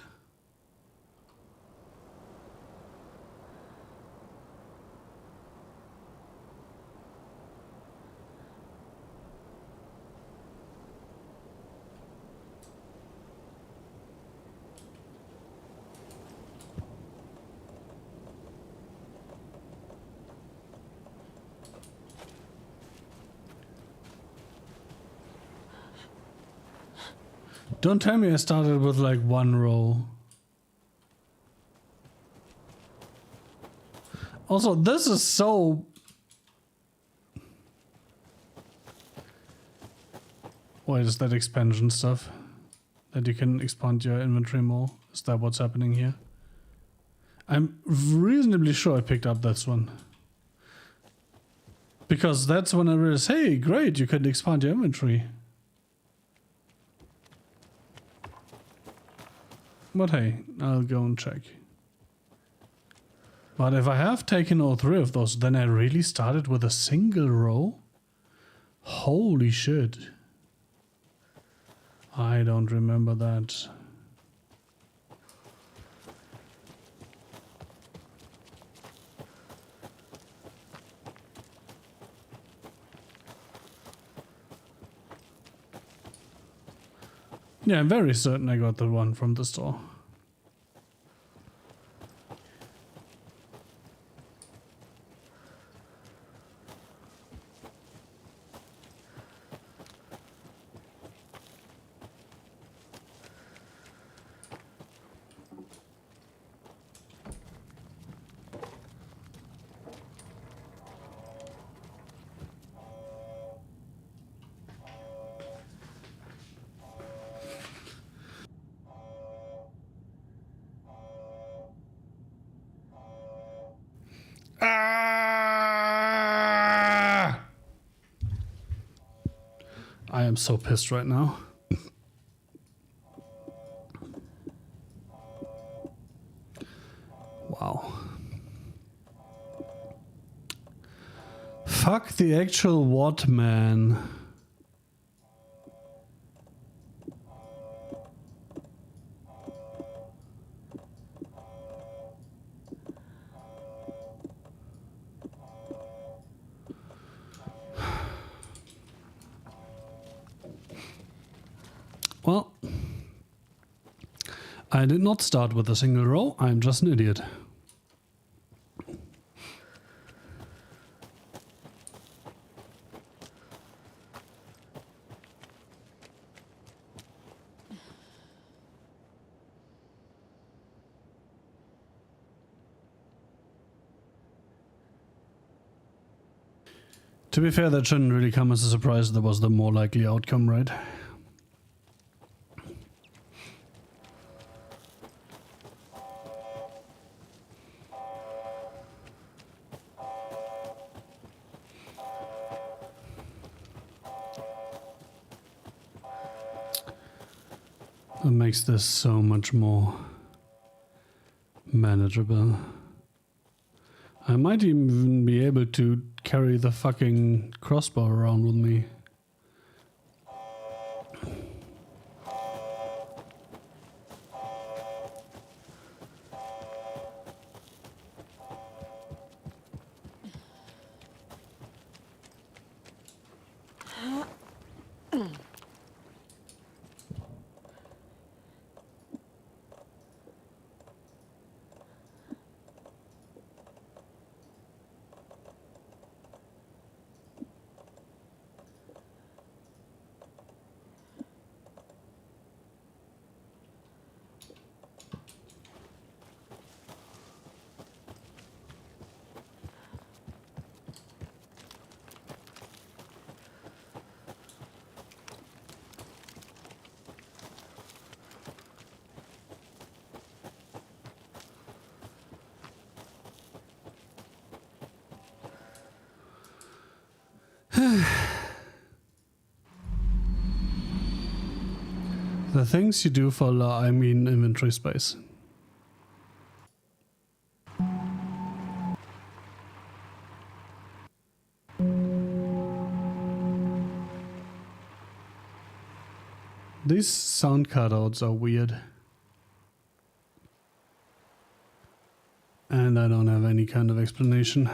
Don't tell me I started with like one row. Also, this is so... Wait, is that expansion stuff? That you can expand your inventory more? Is that what's happening here? I'm reasonably sure I picked up this one. Because that's when I realized, hey, great, you can expand your inventory. But hey, I'll go and check. But if I have taken all three of those, then I really started with a single row? Holy shit. I don't remember that. Yeah, I'm very certain I got the one from the store. Ah! I am so pissed right now. Wow. Fuck the actual what, man? Well, I did not start with a single row. I'm just an idiot. To be fair, that shouldn't really come as a surprise. That was the more likely outcome, right? That makes this so much more manageable. I might even be able to carry the fucking crossbow around with me. The things you do for I mean inventory space. These sound cutouts are weird. And I don't have any kind of explanation.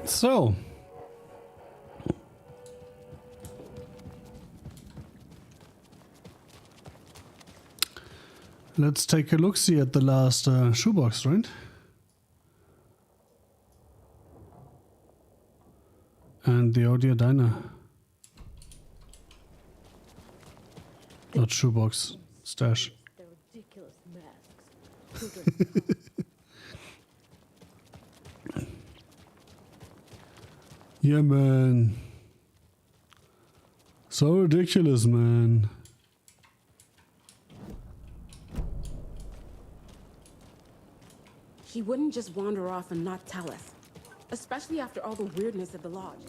So, let's take a look-see at the last shoebox, right? And the audio diner. Not shoebox, stash. Their ridiculous masks. Yeah, man. So ridiculous, man. He wouldn't just wander off and not tell us. Especially after all the weirdness at the lodge.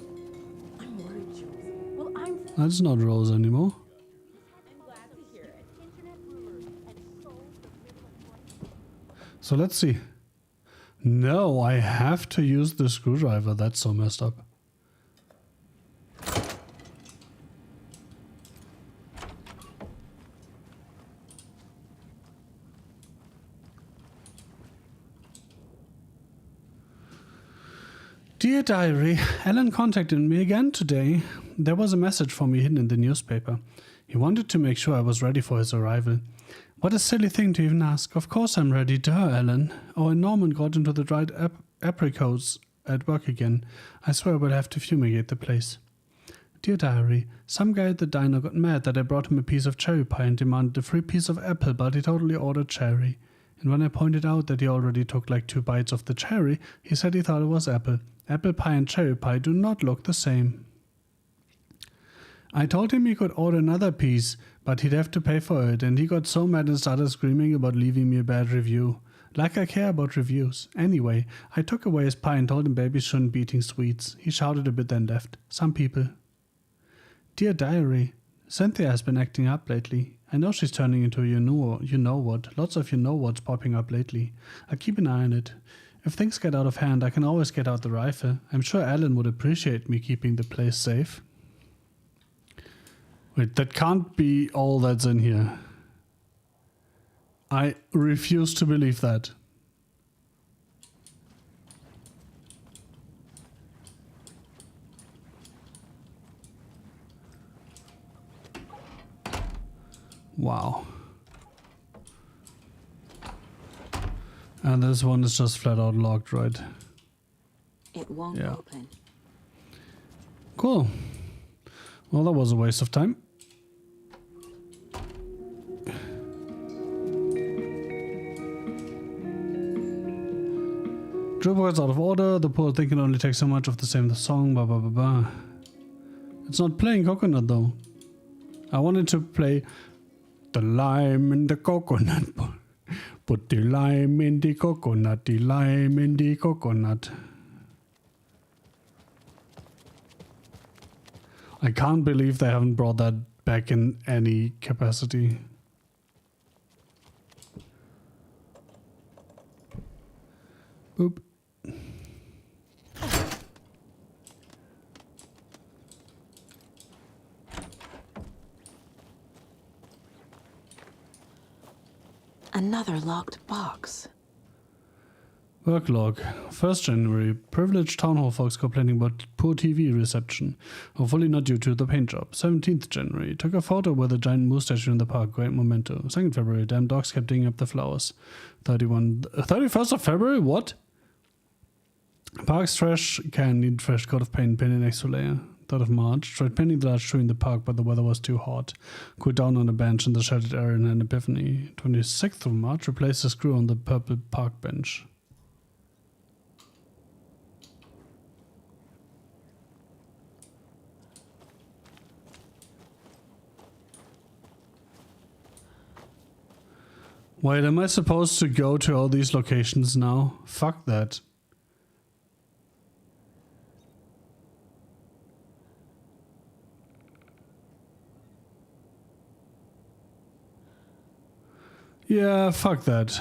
I'm worried, Jules. Well, I'm That's not Rose anymore. glad to hear it. Internet rumors and sold the So let's see. No, I have to use the screwdriver. That's so messed up. Dear Diary, Alan contacted me again today. There was a message for me hidden in the newspaper. He wanted to make sure I was ready for his arrival. What a silly thing to even ask. Of course I'm ready, duh, Alan. Oh, and Norman got into the dried apricots at work again. I swear we'll have to fumigate the place. Dear Diary, some guy at the diner got mad that I brought him a piece of cherry pie and demanded a free piece of apple, but he totally ordered cherry. And when I pointed out that he already took like 2 bites of the cherry, he said he thought it was apple. Apple pie and cherry pie do not look the same. I told him he could order another piece, but he'd have to pay for it, and he got so mad and started screaming about leaving me a bad review. Like I care about reviews. Anyway, I took away his pie and told him babies shouldn't be eating sweets. He shouted a bit then left. Some people. Dear Diary, Cynthia has been acting up lately. I know she's turning into a you-know-what. Lots of you-know-what's popping up lately. I'll keep an eye on it. If things get out of hand, I can always get out the rifle. I'm sure Alan would appreciate me keeping the place safe. Wait, that can't be all that's in here. I refuse to believe that. Wow. And this one is just flat out locked, right? It won't Yeah. open. Cool. Well, that was a waste of time. Jukebox out of order. The poor thing can only take so much of the same song. Blah blah blah blah. It's not playing Coconut though. I wanted to play the lime in the coconut. Put the lime in the coconut. The lime in the coconut. I can't believe they haven't brought that back in any capacity. Boop. Another locked box. Work log. 1st January. Privileged town hall folks complaining about poor TV reception. Hopefully not due to the paint job. 17th January. Took a photo with a giant moose statue in the park. Great memento. 2nd February. Damn dogs kept digging up the flowers. 31st of February? What? Park's trash can need fresh coat of paint. Painted next to layer. 3rd of March. Tried painting the large tree in the park, but the weather was too hot. Cooled down on a bench in the sheltered area and an epiphany. 26th of March. Replaced the screw on the purple park bench. Wait, am I supposed to go to all these locations now? Fuck that. Yeah, fuck that.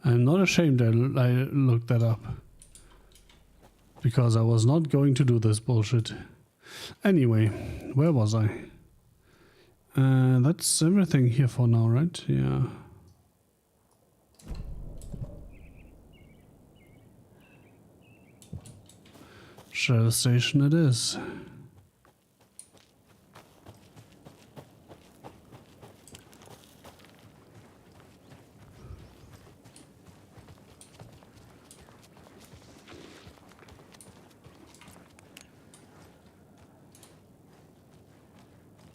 I'm not ashamed I looked that up. Because I was not going to do this bullshit. Anyway, where was I? That's everything here for now, right? Yeah. Sheriff station it is.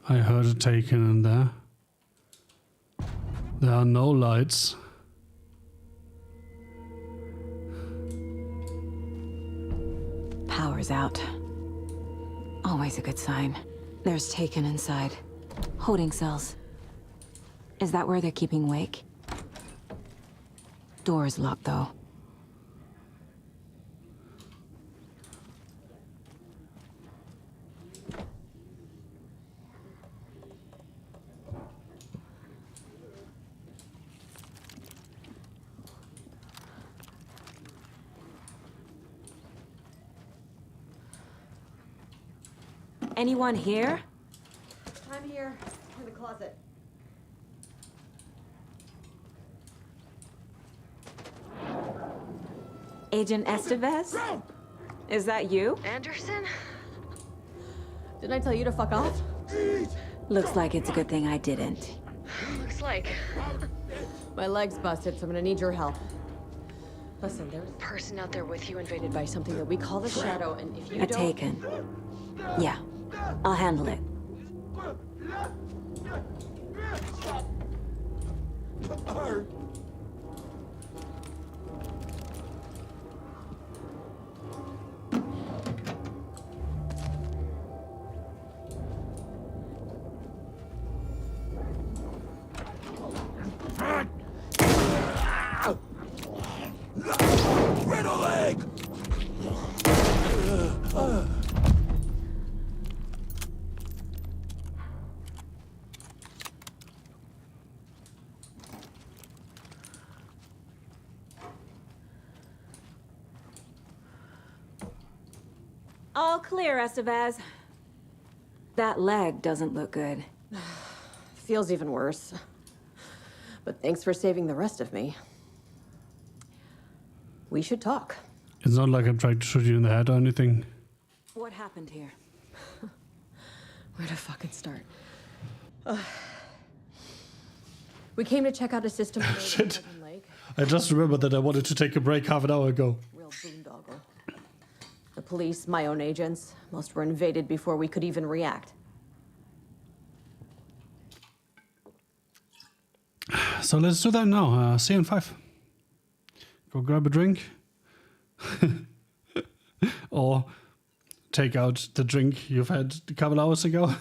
I heard it taken in there. There are no lights. Power's out. Always a good sign. There's Taken inside. Holding cells. Is that where they're keeping Wake? Door's locked though. Anyone here? I'm here, in the closet. Agent Estevez? Is that you? Anderson? Didn't I tell you to fuck off? Looks like it's a good thing I didn't. Looks like. My leg's busted, so I'm gonna need your help. Listen, there's a person out there with you invaded by something that we call the Shadow, and if you A don't... Taken. Yeah, I'll handle it. All clear, Estevez. That leg doesn't look good. Feels even worse. But thanks for saving the rest of me. We should talk. It's not like I'm trying to shoot you in the head or anything. What happened here? Where to fucking start? We came to check out a system. Shit. I just remembered that I wanted to take a break half an hour ago. Real boondoggle. The police, my own agents, most were invaded before we could even react. So let's do that now. See you in 5. Go grab a drink. Or take out the drink you've had a couple hours ago.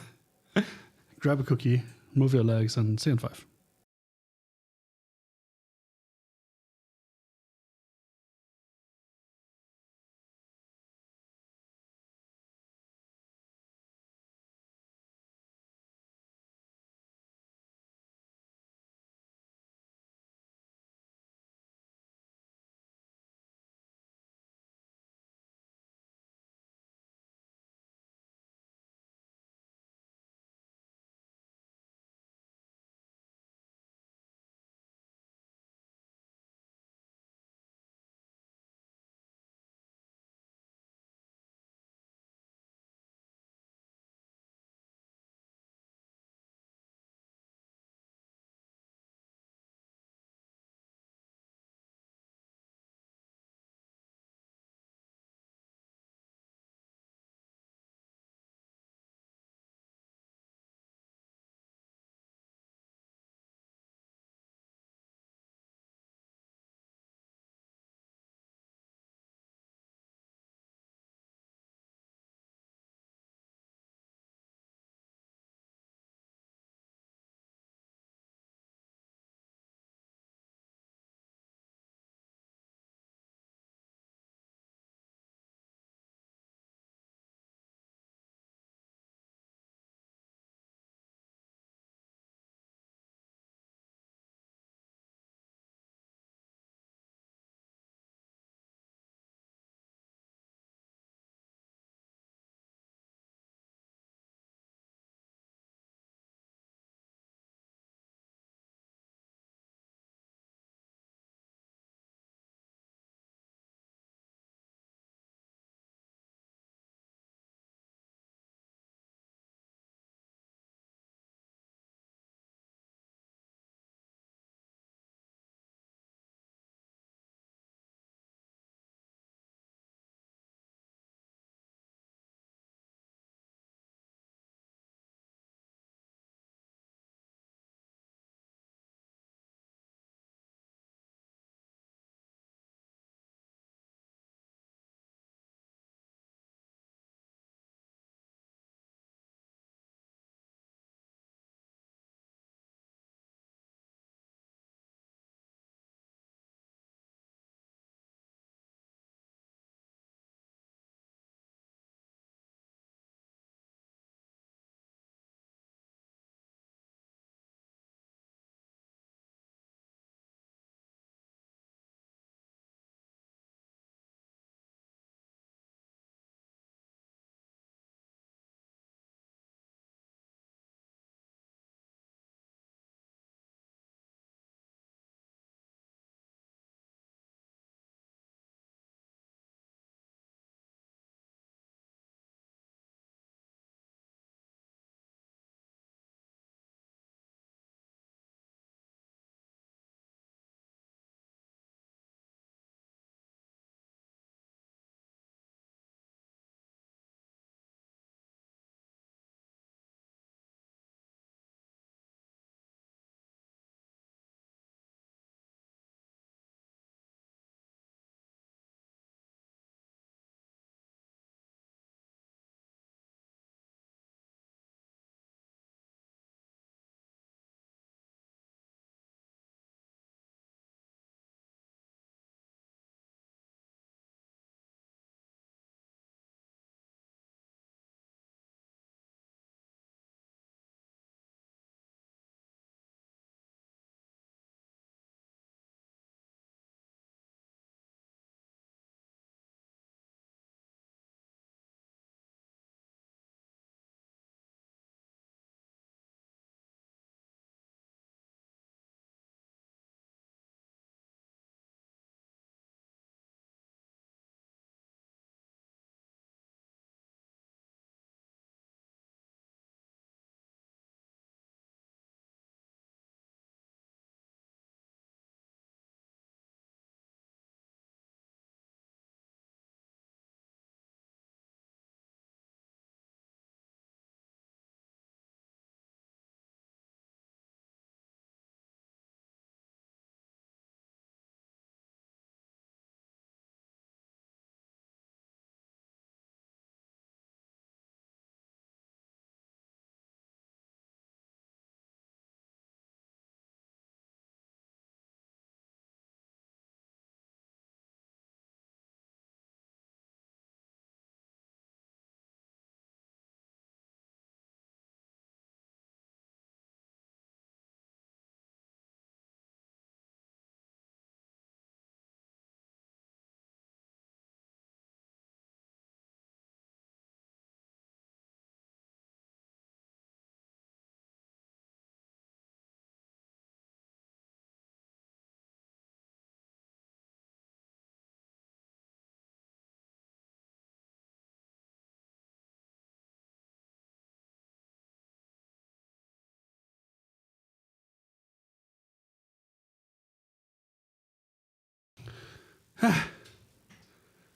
Grab a cookie, move your legs, and see you in 5.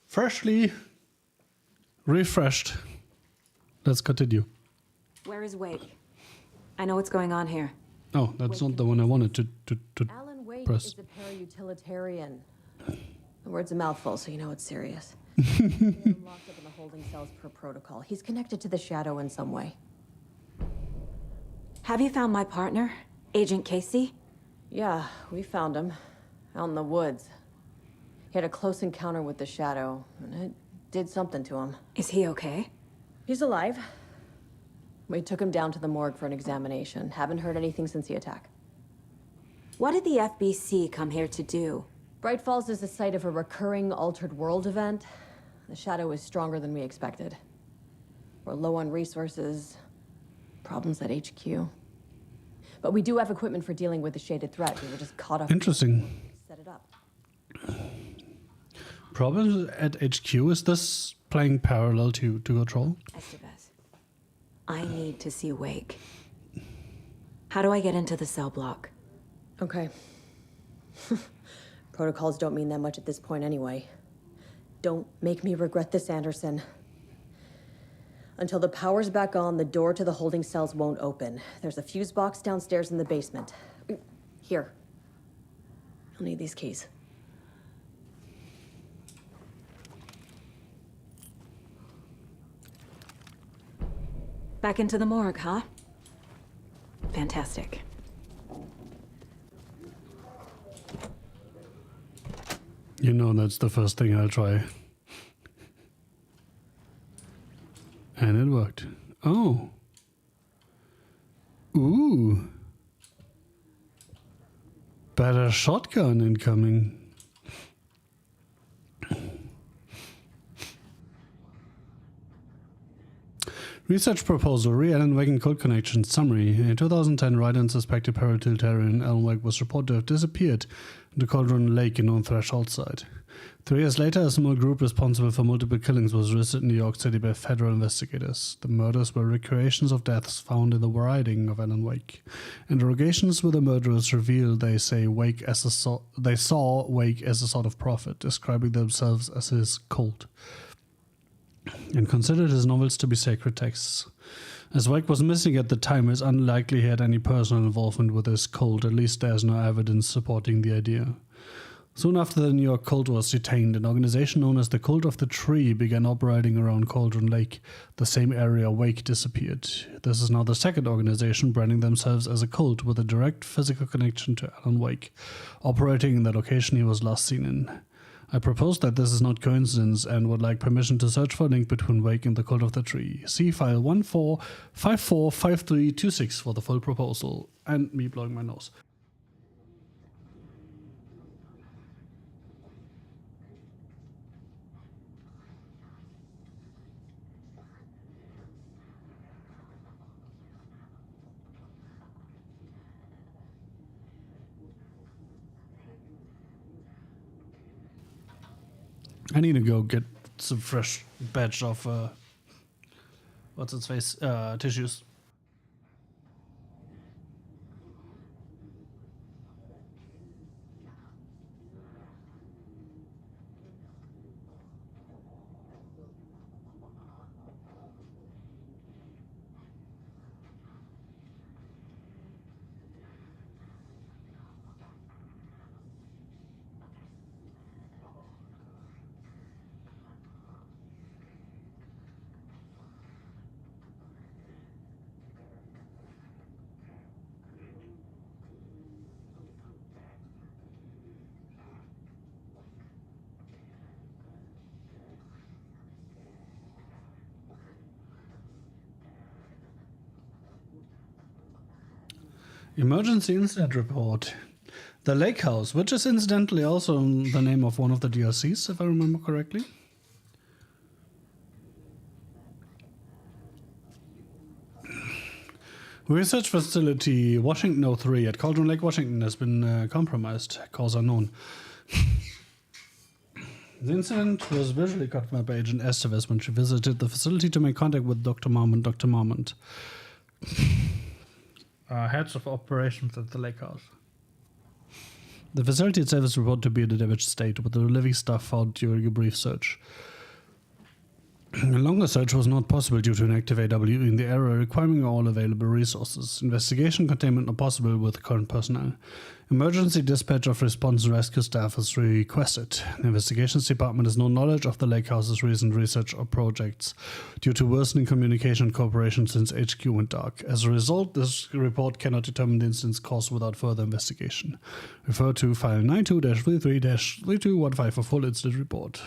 Freshly refreshed. Let's continue. Where is Wake? I know what's going on here. Oh, that's not the one I wanted to Alan Wake press. is a para-utilitarian. The word's a mouthful, so you know it's serious. They're locked up in the holding cells per protocol. He's connected to the Shadow in some way. Have you found my partner, Agent Casey? Yeah, we found him. Out in the woods. He had a close encounter with the Shadow, and it did something to him. Is he okay? He's alive. We took him down to the morgue for an examination. Haven't heard anything since the attack. What did the FBC come here to do? Bright Falls is the site of a recurring altered world event. The Shadow is stronger than we expected. We're low on resources, problems at HQ. But we do have equipment for dealing with the shaded threat. We were just caught off. Interesting. Set it up. Problems at HQ? Is this playing parallel to Control? Estevez, I need to see Wake. How do I get into the cell block? Okay. Protocols don't mean that much at this point anyway. Don't make me regret this, Anderson. Until the power's back on, the door to the holding cells won't open. There's a fuse box downstairs in the basement. Here. I'll need these keys. Back into the morgue, huh? Fantastic. You know that's the first thing I'll try. And it worked. Oh. Ooh. Better shotgun incoming. Research proposal, Alan Wake and Code Connection. Summary. In 2010, Ryder and suspected para-utilitarian Alan Wake was reported to have disappeared into Cauldron Lake in on Threshold side. 3 years later, a small group responsible for multiple killings was arrested in New York City by federal investigators. The murders were recreations of deaths found in the writing of Alan Wake. Interrogations with the murderers revealed they saw Wake as a sort of prophet, describing themselves as his cult, and considered his novels to be sacred texts. As Wake was missing at the time, it's unlikely he had any personal involvement with his cult. At least there's no evidence supporting the idea. Soon after the New York cult was detained, an organization known as the Cult of the Tree began operating around Cauldron Lake, the same area Wake disappeared. This is now the second organization branding themselves as a cult with a direct physical connection to Alan Wake, operating in the location he was last seen in. I propose that this is not coincidence and would like permission to search for a link between Wake and the Cult of the Tree. See file 14545326 for the full proposal. And me blowing my nose. I need to go get some fresh batch of what's its face tissues. Emergency incident report. The Lake House, which is incidentally also the name of one of the DLCs, if I remember correctly. Research facility Washington 03 at Cauldron Lake, Washington has been compromised, cause unknown. The incident was visually confirmed by Agent Estevez when she visited the facility to make contact with Dr. Marmont. Dr. Marmont. Heads of operations at the Lake House. The facility itself is reported to be in a damaged state, with the living stuff found during a brief search. A longer search was not possible due to an active AW in the area, requiring all available resources. Investigation containment not possible with current personnel. Emergency dispatch of response and rescue staff is requested. The investigations department has no knowledge of the lake house's recent research or projects due to worsening communication and cooperation since HQ went dark. As a result, this report cannot determine the incident's cause without further investigation. Refer to file 92-33-3215 for full incident report.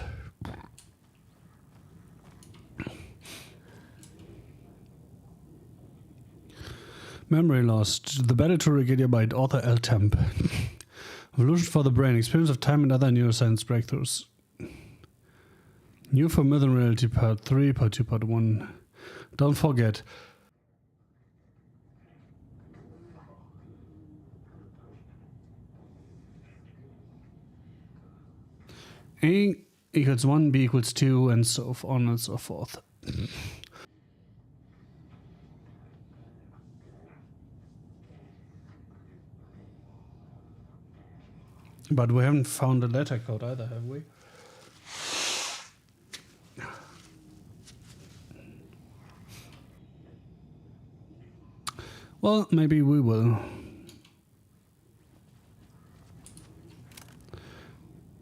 Memory lost. The Battle to Regalia by author L. Temp. Evolution for the Brain. Experience of time and other neuroscience breakthroughs. New for Myth and Reality Part 3, Part 2, Part 1. Don't forget. A equals 1, B equals 2, and so on and so forth. But we haven't found a letter code either, have we? Well, maybe we will.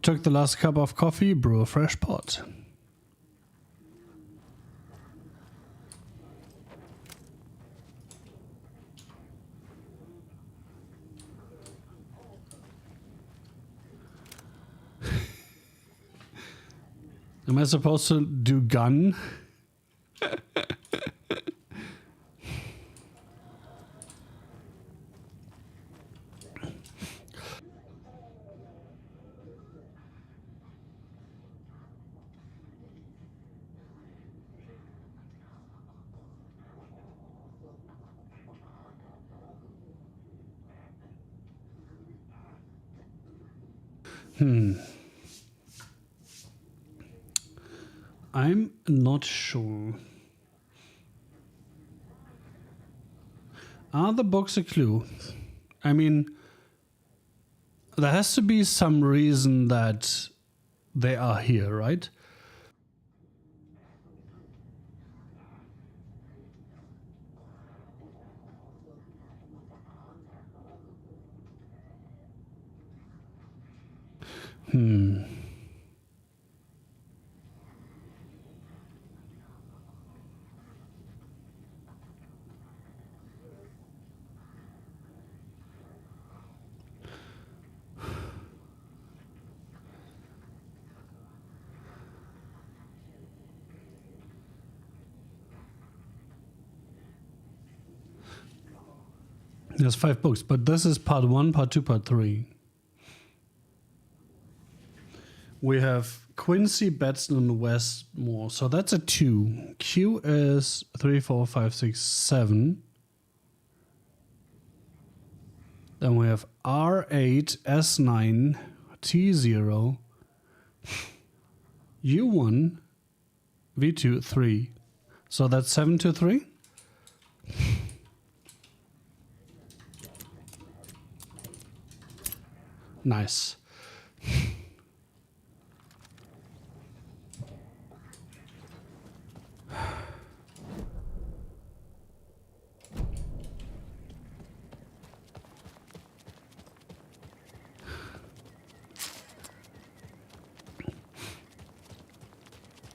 Took the last cup of coffee, brew a fresh pot. Am I supposed to do gun? I'm not sure. Are the books a clue? I mean, there has to be some reason that they are here, right? There's 5 books, but this is part 1, part 2, part 3. We have Quincy, Batson, and Westmore. So that's a 2. Q is 3, 4, 5, 6, 7. Then we have R8, S9, T0, U1, V2, 3. So that's 7 to 3? Nice.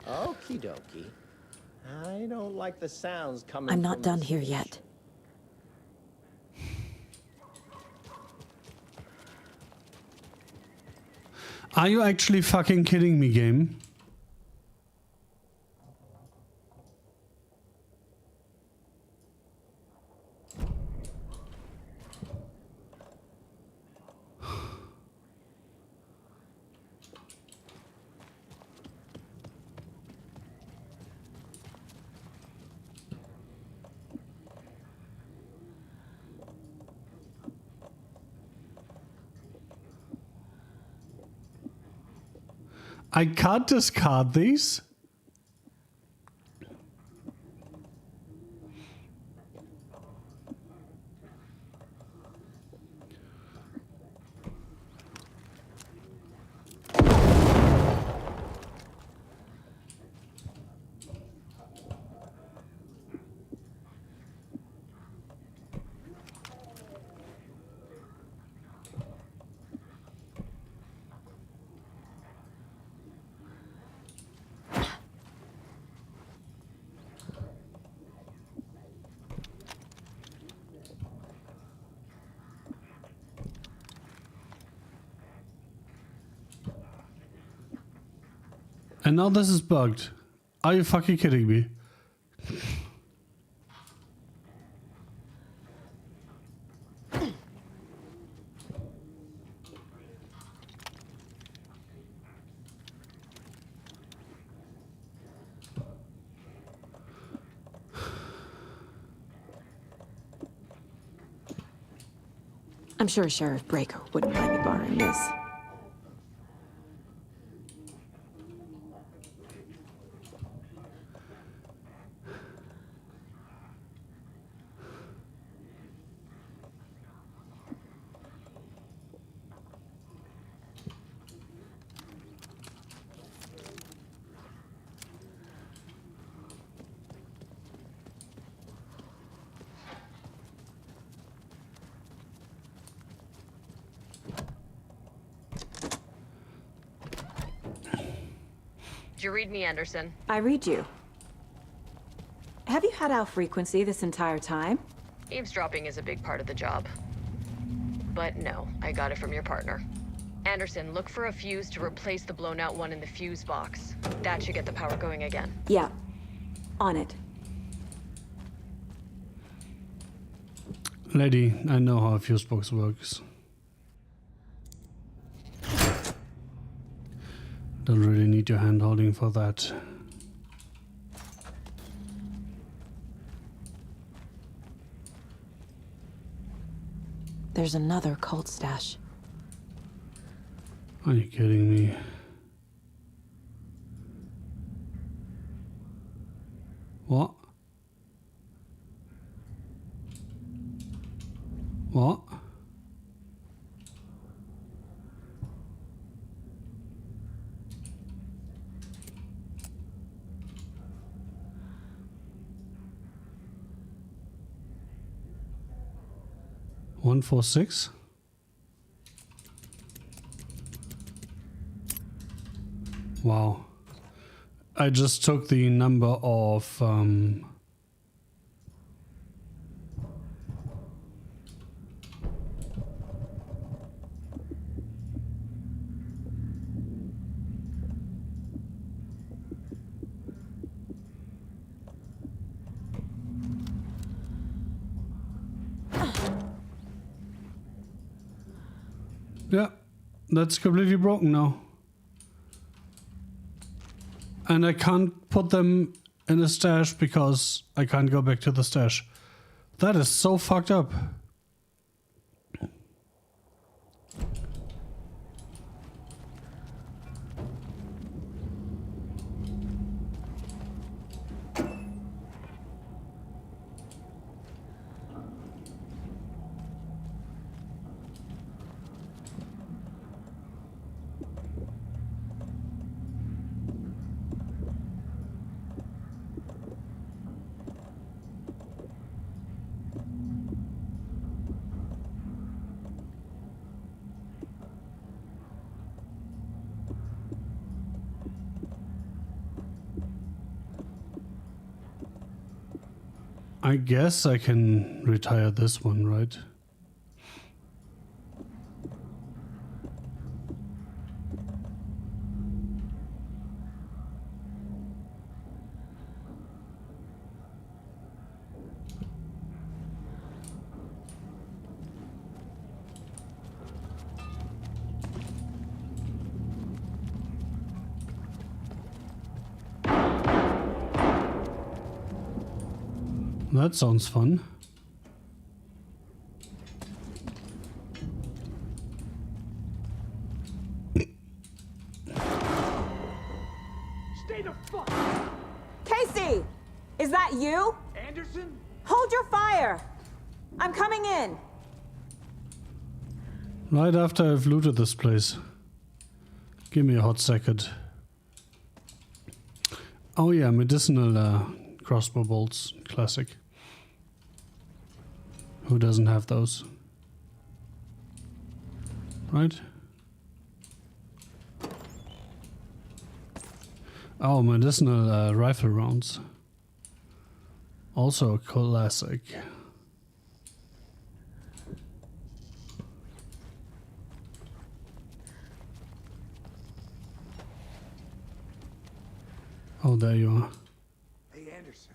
Okie dokie. I don't like the sounds coming I'm not from done the here switch. yet. Are you actually fucking kidding me, game? I can't discard these. And now this is bugged. Are you fucking kidding me? I'm sure Sheriff Breaker wouldn't let me borrow this. Did you read me, Anderson? I read you. Have you had our frequency this entire time? Eavesdropping is a big part of the job. But no, I got it from your partner. Anderson, look for a fuse to replace the blown out one in the fuse box. That should get the power going again. Yeah. On it. Lady, I know how a fuse box works. Don't really need your hand holding for that. There's another cult stash. Are you kidding me? What? What? One, 4, 6. Wow. I just took the number of yeah, that's completely broken now. And I can't put them in a stash because I can't go back to the stash. That is so fucked up. I guess I can retire this one, right? That sounds fun. Stay the fuck! Casey! Is that you? Anderson? Hold your fire! I'm coming in! Right after I've looted this place. Give me a hot second. Oh yeah, medicinal crossbow bolts. Classic. Who doesn't have those? Right? Oh, medicinal rifle rounds. Also a classic. Oh, there you are. Hey, Anderson.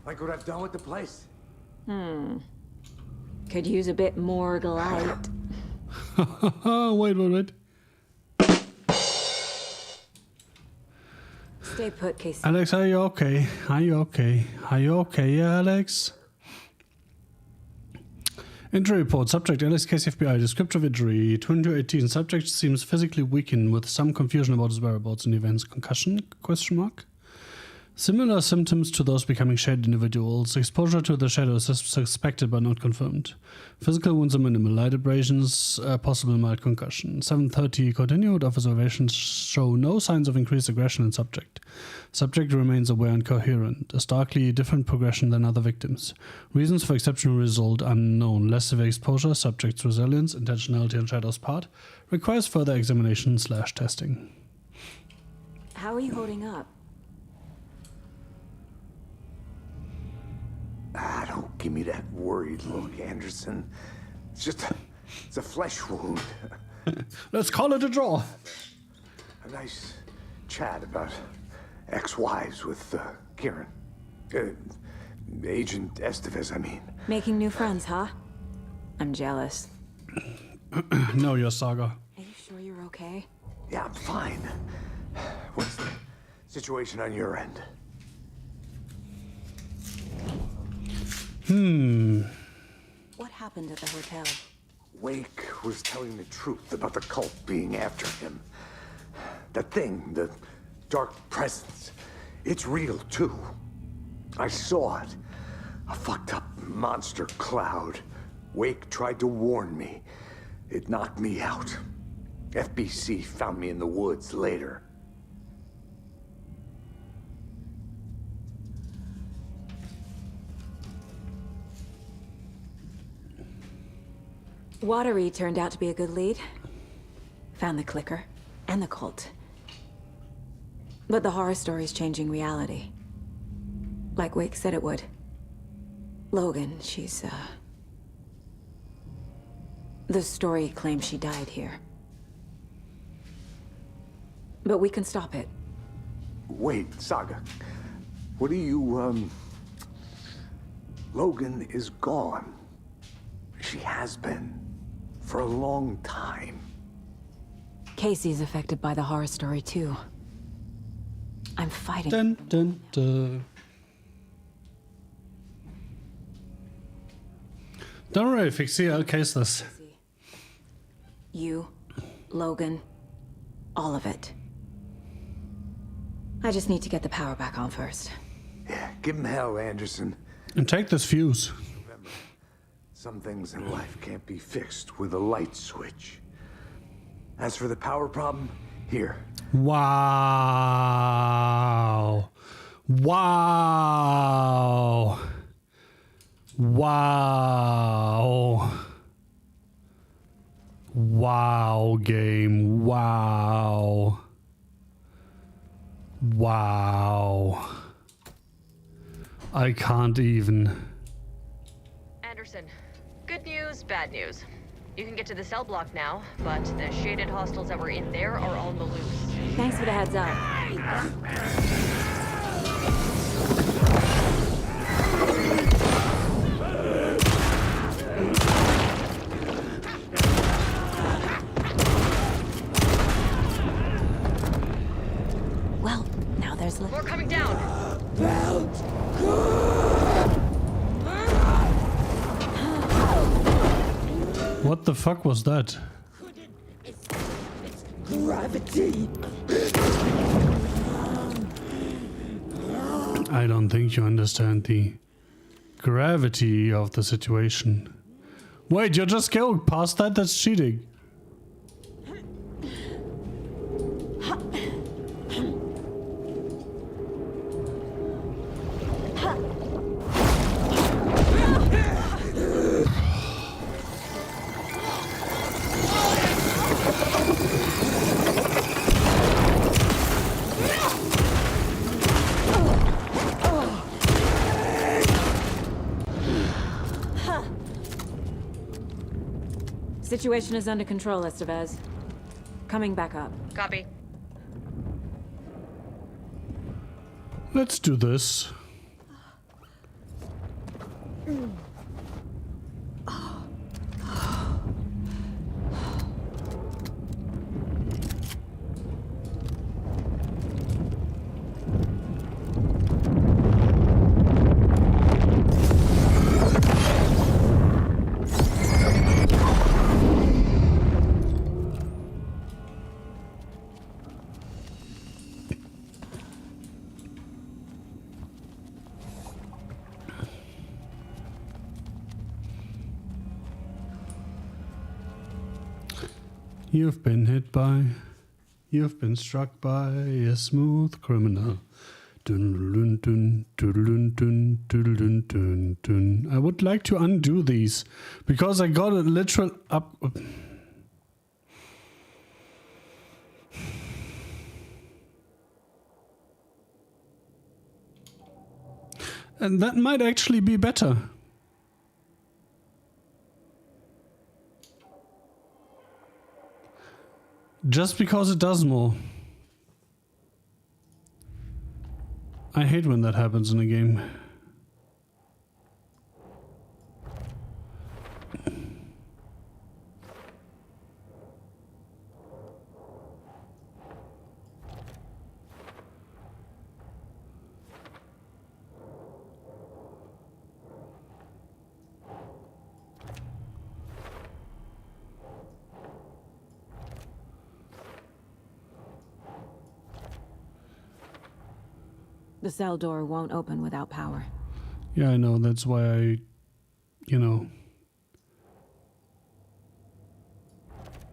Like what I've done with the place? Could use a bit more light. Wait. Stay put, Casey. Alex, are you okay? Are you okay, Alex? Injury report. Subject Alex, Casey, FBI. Descriptive injury. 2018. Subject seems physically weakened with some confusion about his whereabouts in events. Concussion? Question mark. Similar symptoms to those becoming shaded individuals. Exposure to the shadows is suspected but not confirmed. Physical wounds are minimal. Light abrasions, possible mild concussion. 7:30 continued. Observations show no signs of increased aggression in subject. Subject remains aware and coherent. A starkly different progression than other victims. Reasons for exceptional result unknown. Less severe exposure, subject's resilience, intentionality on Shadow's part. Requires further examination/testing. How are you holding up? Don't give me that worried look, Anderson. It's a flesh wound. Let's call it a draw. A nice chat about ex-wives with Kieran. Agent Estevez, I mean. Making new friends, huh? I'm jealous. No, your Saga. Are you sure you're okay? Yeah, I'm fine. What's the situation on your end? What happened at the hotel? Wake was telling the truth about the cult being after him. That thing, the dark presence, it's real too. I saw it. A fucked up monster cloud. Wake tried to warn me. It knocked me out. FBC found me in the woods later. Watery turned out to be a good lead. Found the clicker and the cult. But the horror story's changing reality. Like Wake said it would. Logan, she's, the story claims she died here. But we can stop it. Wait, Saga. What do you, Logan is gone. She has been. For a long time. Casey's affected by the horror story, too. I'm fighting. Dun, dun, dun. Don't worry, Fixie, I'll case this. You, Logan, all of it. I just need to get the power back on first. Yeah, give him hell, Anderson. And take this fuse. Remember, some things in life can't be fixed with a light switch. As for the power problem, here. Wow. Wow. Wow. Wow, game. Wow. Wow. I can't even. Anderson, good news, bad news. You can get to the cell block now, but the shaded hostiles that were in there are on the loose. Thanks for the heads up. Well, now there's More coming down. What the fuck was that? It's gravity. I don't think you understand the gravity of the situation. Wait, you just killed past that? That's cheating. Situation is under control, Estevez. Coming back up. Copy. Let's do this. You've been hit by, you've been struck by a smooth criminal. Dun, dun, dun, dun, dun, dun, dun, dun. I would like to undo these because I got a literal up. And that might actually be better. Just because it does more. I hate when that happens in a game. The cell door won't open without power. Yeah, I know. That's why I,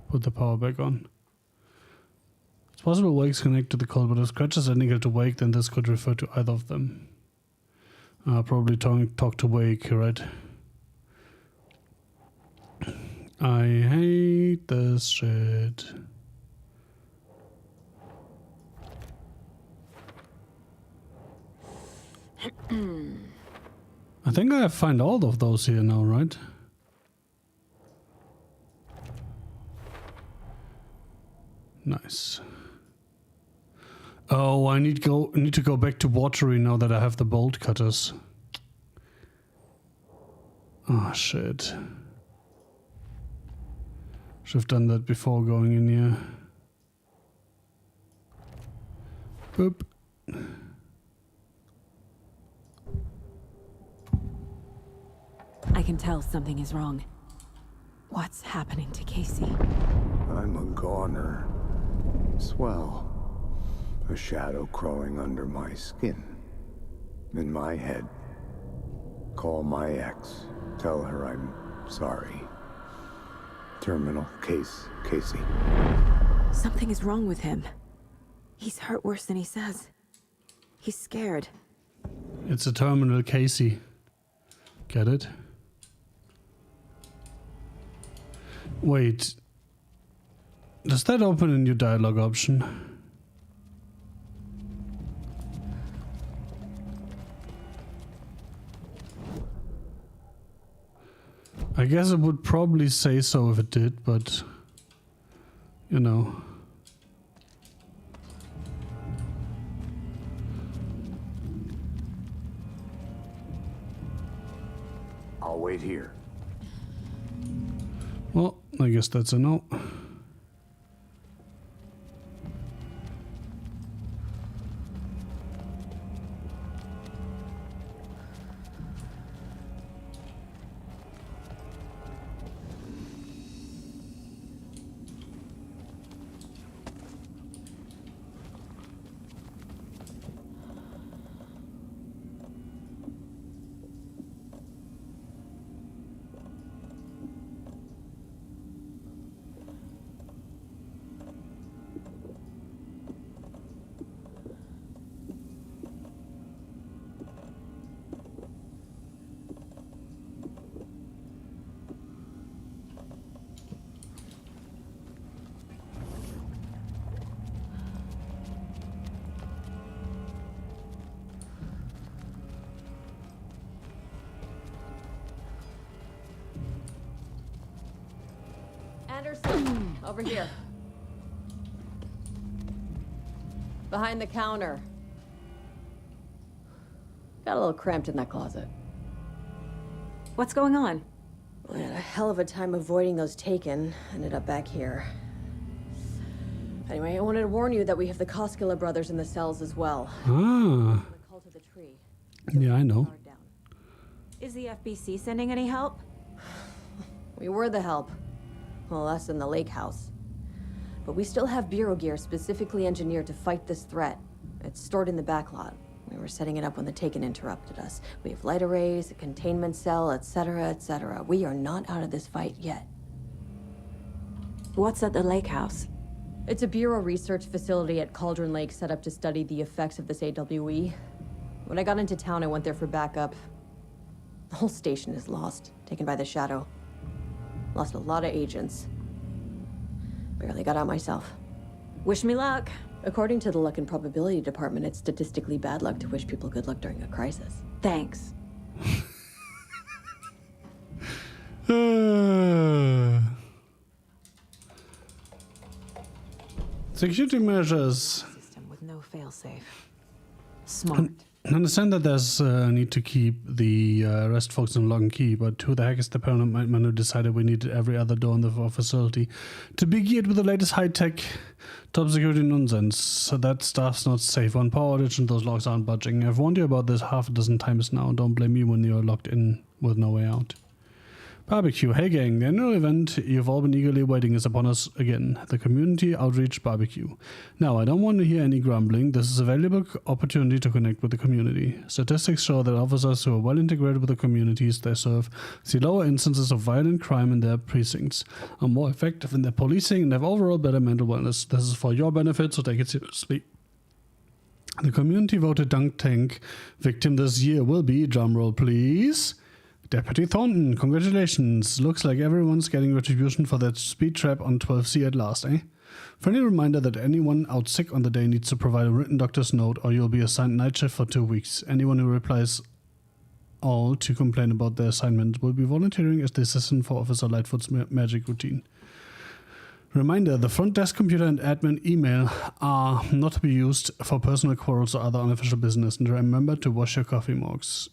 put the power back on. It's possible Wake's connect to the call, but if Scratch is identical to Wake, then this could refer to either of them. Probably talk to Wake, right? I hate this shit. I think I find all of those here now, right? Nice. Oh, I need to go back to watery now that I have the bolt cutters. Oh shit. Should have done that before going in here. Boop. I can tell something is wrong. What's happening to Casey? I'm a goner. Swell. A shadow crawling under my skin. In my head. Call my ex. Tell her I'm sorry. Terminal case, Casey. Something is wrong with him. He's hurt worse than he says. He's scared. It's a terminal Casey. Get it? Wait. Does that open a new dialogue option? I guess it would probably say so if it did, but you know. I'll wait here. Well, I guess that's a no. Anderson, over here. Behind the counter. Got a little cramped in that closet. What's going on? We had a hell of a time avoiding those taken. Ended up back here. Anyway, I wanted to warn you that we have the Koskela brothers in the cells as well. Ah. The cult of the tree. Yeah, I know. Is the FBC sending any help? We were the help. Well, us in the lake house. But we still have bureau gear specifically engineered to fight this threat. It's stored in the backlot. We were setting it up when the Taken interrupted us. We have light arrays, a containment cell, etc., etc. We are not out of this fight yet. What's at the lake house? It's a bureau research facility at Cauldron Lake set up to study the effects of this AWE. When I got into town, I went there for backup. The whole station is lost, taken by the Shadow. Lost a lot of agents. Barely got out myself. Wish me luck. According to the Luck and Probability Department, it's statistically bad luck to wish people good luck during a crisis. Thanks. Security measures. System with no failsafe. Smart. I understand that there's a need to keep the rest folks in lock and key, but who the heck is the paranoid man who decided we needed every other door in the facility to be geared with the latest high-tech, top-security nonsense? So that stuff's not safe. One power outage and those locks aren't budging. I've warned you about this half a dozen times now. Don't blame me when you're locked in with no way out. Barbecue. Hey gang, the annual event you've all been eagerly waiting is upon us again. The Community Outreach Barbecue. Now, I don't want to hear any grumbling. This is a valuable opportunity to connect with the community. Statistics show that officers who are well integrated with the communities they serve see lower instances of violent crime in their precincts, are more effective in their policing, and have overall better mental wellness. This is for your benefit, so take it seriously. The community voted dunk tank victim this year will be, drumroll please, Deputy Thornton. Congratulations. Looks like everyone's getting retribution for that speed trap on 12C at last, eh? Friendly reminder that anyone out sick on the day needs to provide a written doctor's note or you'll be assigned night shift for 2 weeks. Anyone who replies all to complain about their assignment will be volunteering as the assistant for Officer Lightfoot's magic routine. Reminder, the front desk computer and admin email are not to be used for personal quarrels or other unofficial business. And remember to wash your coffee mugs.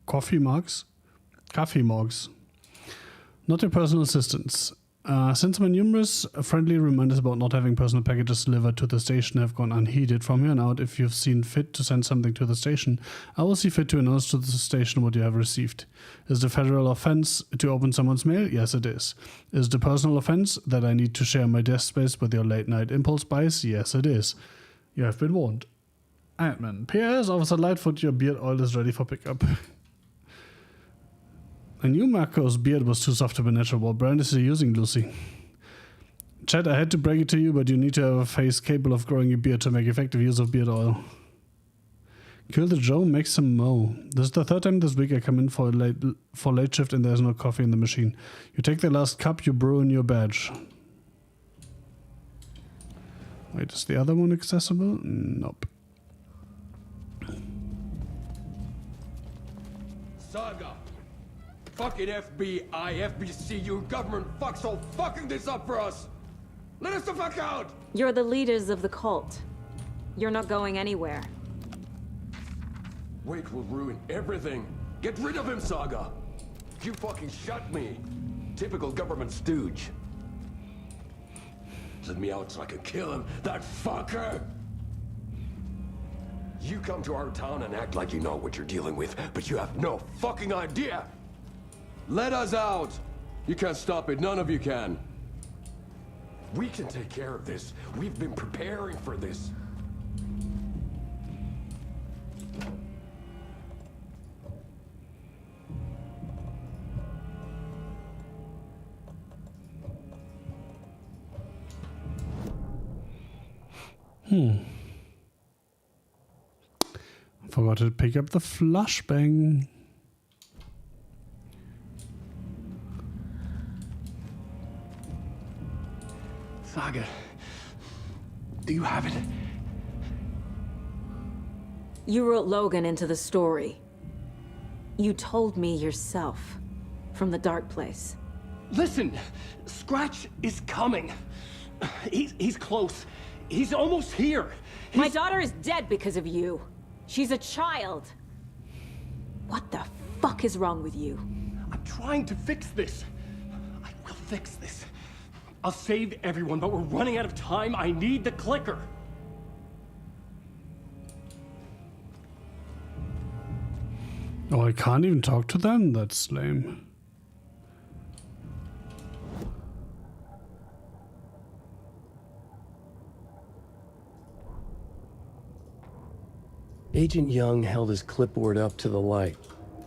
Coffee mugs? Coffee mugs. Not your personal assistants. Since my numerous friendly reminders about not having personal packages delivered to the station have gone unheeded, from here on out, if you've seen fit to send something to the station, I will see fit to announce to the station what you have received. Is it a federal offense to open someone's mail? Yes, it is. Is it a personal offense that I need to share my desk space with your late night impulse buys? Yes, it is. You have been warned. Admin. P.S. Officer Lightfoot, your beard oil is ready for pickup. I knew Marco's beard was too soft to be natural. What brand is he using, Lucy? Chad, I had to break it to you, but you need to have a face capable of growing a beard to make effective use of beard oil. Kill the Joe, make some mo. This is the third time this week I come in for late shift and there's no coffee in the machine. You take the last cup, you brew in your badge. Wait, is the other one accessible? Nope. Saga! Fucking FBI, FBC, you government fucks all fucking this up for us! Let us the fuck out! You're the leaders of the cult. You're not going anywhere. Wake will ruin everything. Get rid of him, Saga! You fucking shut me. Typical government stooge. Let me out so I can kill him, that fucker! You come to our town and act like you know what you're dealing with, but you have no fucking idea! Let us out! You can't stop it, none of you can. We can take care of this. We've been preparing for this. Forgot to pick up the flashbang. Saga, do you have it? You wrote Logan into the story. You told me yourself from the dark place. Listen, Scratch is coming. He's close. He's almost here. My daughter is dead because of you. She's a child. What the fuck is wrong with you? I'm trying to fix this. I will fix this. I'll save everyone, but we're running out of time. I need the clicker. Oh, I can't even talk to them? That's lame. Agent Young held his clipboard up to the light.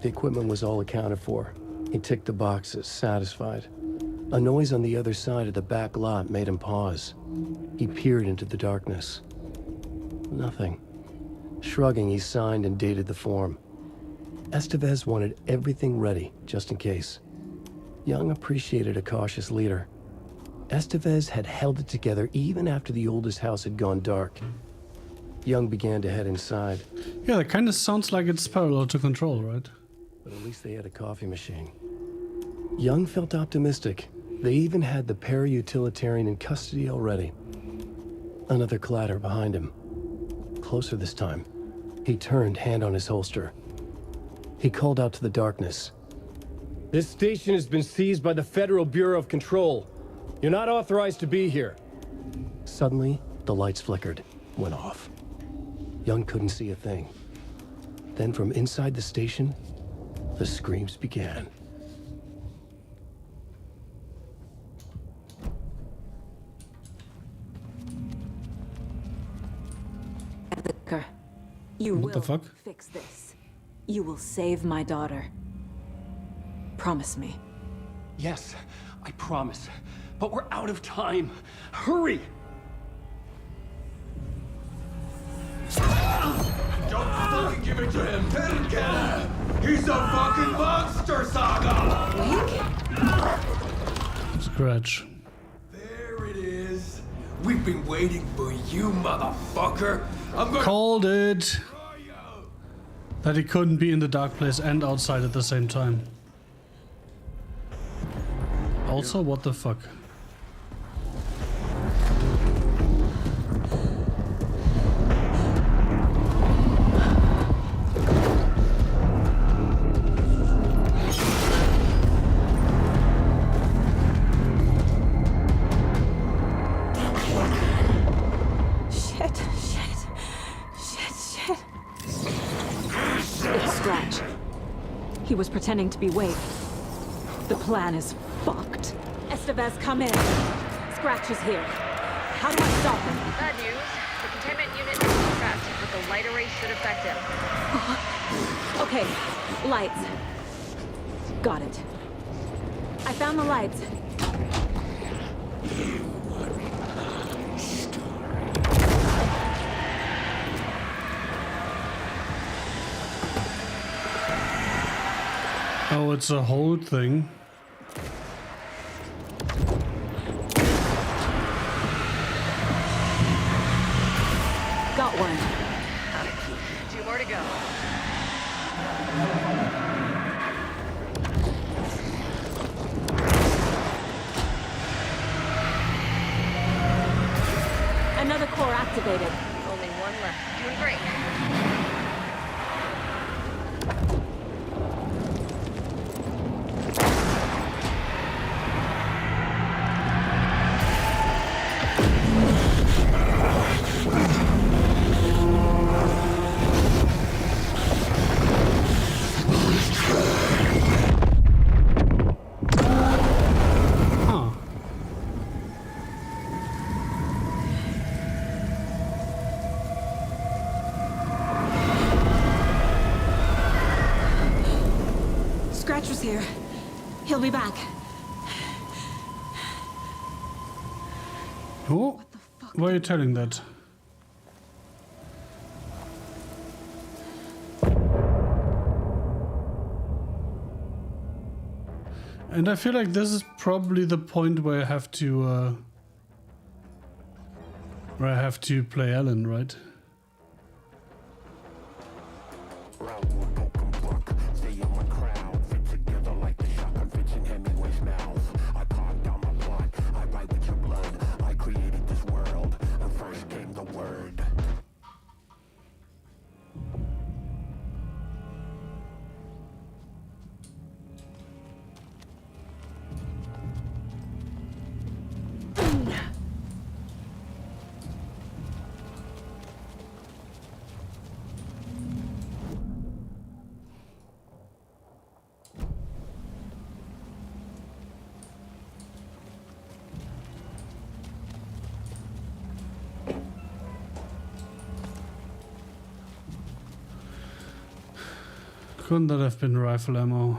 The equipment was all accounted for. He ticked the boxes, satisfied. A noise on the other side of the back lot made him pause. He peered into the darkness. Nothing. Shrugging, he signed and dated the form. Estevez wanted everything ready, just in case. Young appreciated a cautious leader. Estevez had held it together even after the oldest house had gone dark. Young began to head inside. Yeah, that kind of sounds like it's parallel to Control, right? But at least they had a coffee machine. Young felt optimistic. They even had the para-utilitarian in custody already. Another clatter behind him. Closer this time. He turned, hand on his holster. He called out to the darkness. This station has been seized by the Federal Bureau of Control. You're not authorized to be here. Suddenly, the lights flickered, went off. Young couldn't see a thing. Then from inside the station, the screams began. You What the will fuck? fix this. You will save my daughter. Promise me. Yes, I promise. But we're out of time. Hurry! Don't fucking give it to him! Didn't get it! He's a fucking monster, Saga! Scratch. There it is. We've been waiting for you, motherfucker. I'm gonna Called it. That he couldn't be in the dark place and outside at the same time. Also, what the fuck? He was pretending to be Wake. The plan is fucked. Estevez, come in. Scratch is here. How do I stop him? Bad news. The containment unit is trapped, but the light array should affect him. Okay, lights. Got it. I found the lights. Oh, it's a whole thing. Got one. 2 more to go. Another core activated. Only one left. Doing great. Scratcher's here. He'll be back. Oh, why are you telling that? And I feel like this is probably the point where I have to play Alan, right? Couldn't that have been rifle ammo?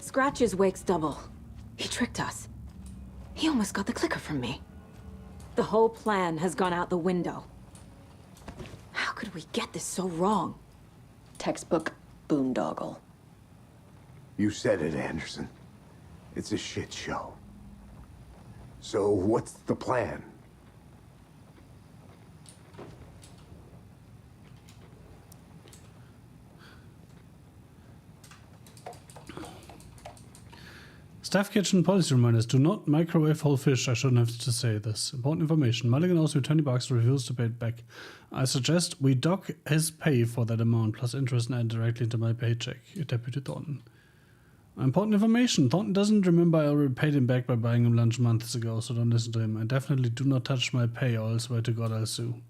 Scratch is Wake's double. He tricked us. He almost got the clicker from me. The whole plan has gone out the window. How could we get this so wrong? Textbook boondoggle. You said it, Anderson. It's a shit show. So what's the plan? Staff kitchen policy reminders. Do not microwave whole fish. I shouldn't have to say this. Important information. Mulligan owes you 20 bucks, refused to pay it back. I suggest we dock his pay for that amount, plus interest and add directly into my paycheck. Your Deputy Thornton. Important information. Thornton doesn't remember I already paid him back by buying him lunch months ago, so don't listen to him. I definitely do not touch my pay, or I swear to God I'll sue.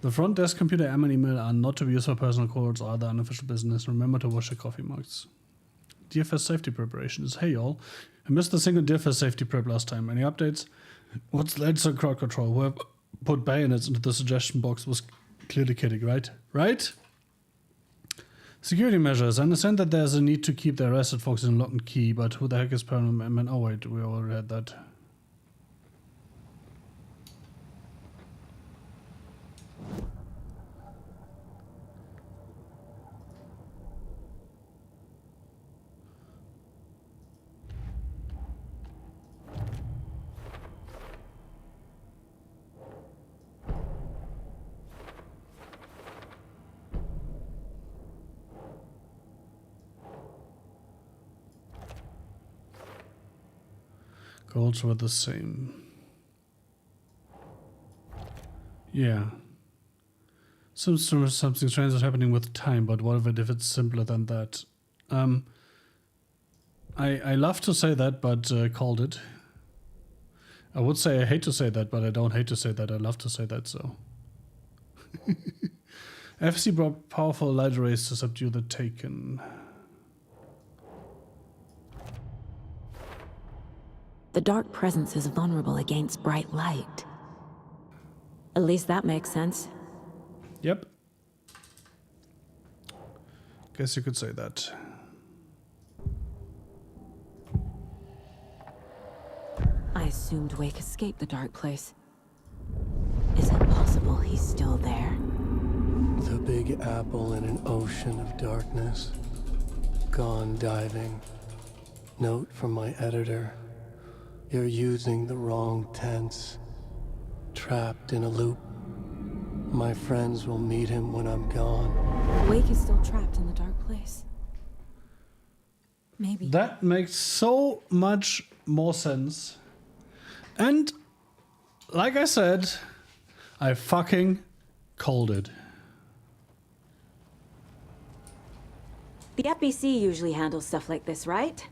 The front desk computer and email are not to be used for personal calls or other unofficial business. Remember to wash your coffee mugs. DFS safety preparations. Hey y'all, I missed the single DFS safety prep last time. Any updates? What's the latest on crowd control? Whoever put bayonets into the suggestion box was clearly kidding, right? Right? Security measures. I understand that there's a need to keep the arrested folks in lock and key, but who the heck is Paranormal? Oh wait, we already had that. Goals were the same. Yeah. Something strange is happening with time, but what if it's simpler than that? I love to say that, but called it. I would say I hate to say that, but I don't hate to say that. I love to say that, so. FC brought powerful light rays to subdue the Taken. The dark presence is vulnerable against bright light. At least that makes sense. Yep. Guess you could say that. I assumed Wake escaped the dark place. Is it possible he's still there? The Big Apple in an ocean of darkness. Gone diving. Note from my editor. You're using the wrong tense. Trapped in a loop. My friends will meet him when I'm gone. Wake is still trapped in the dark place. Maybe. That makes so much more sense. And, like I said, I fucking called it. The FBC usually handles stuff like this, right?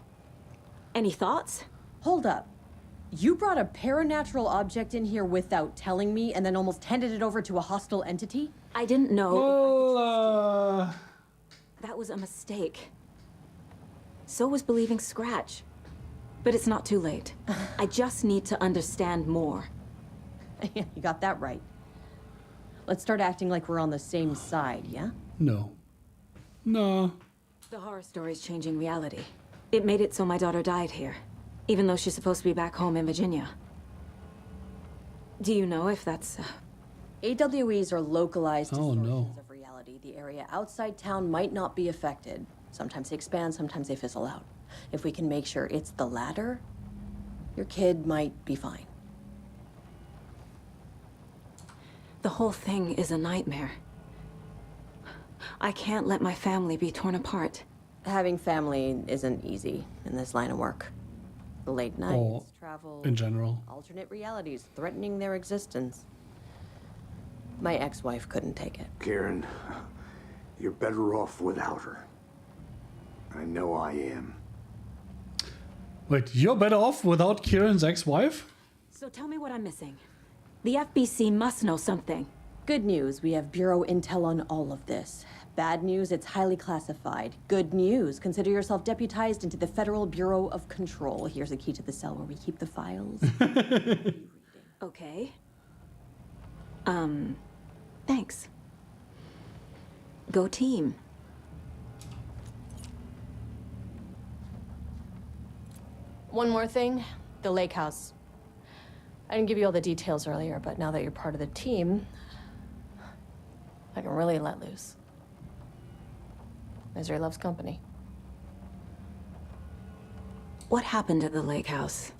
Any thoughts? Hold up. You brought a paranatural object in here without telling me and then almost handed it over to a hostile entity? I didn't know. Well, That was a mistake. So was believing Scratch. But it's not too late. I just need to understand more. Yeah, you got that right. Let's start acting like we're on the same side, yeah? No. No. The horror story's changing reality. It made it so my daughter died here, even though she's supposed to be back home in Virginia. Do you know if that's... AWEs are localized distortions no. of reality. The area outside town might not be affected. Sometimes they expand, sometimes they fizzle out. If we can make sure it's the latter, your kid might be fine. The whole thing is a nightmare. I can't let my family be torn apart. Having family isn't easy in this line of work. Late Or nights, travel, in general. alternate realities threatening their existence. My ex-wife couldn't take it. Kieran, you're better off without her. I know I am. Wait, you're better off without Kieran's ex-wife? So tell me what I'm missing. The FBC must know something. Good news, we have Bureau intel on all of this. Bad news, it's highly classified. Good news, consider yourself deputized into the Federal Bureau of Control. Here's a key to the cell where we keep the files. Okay. Thanks. Go team. One more thing, the lake house. I didn't give you all the details earlier, but now that you're part of the team, I can really let loose. Misery loves company. What happened at the lake house?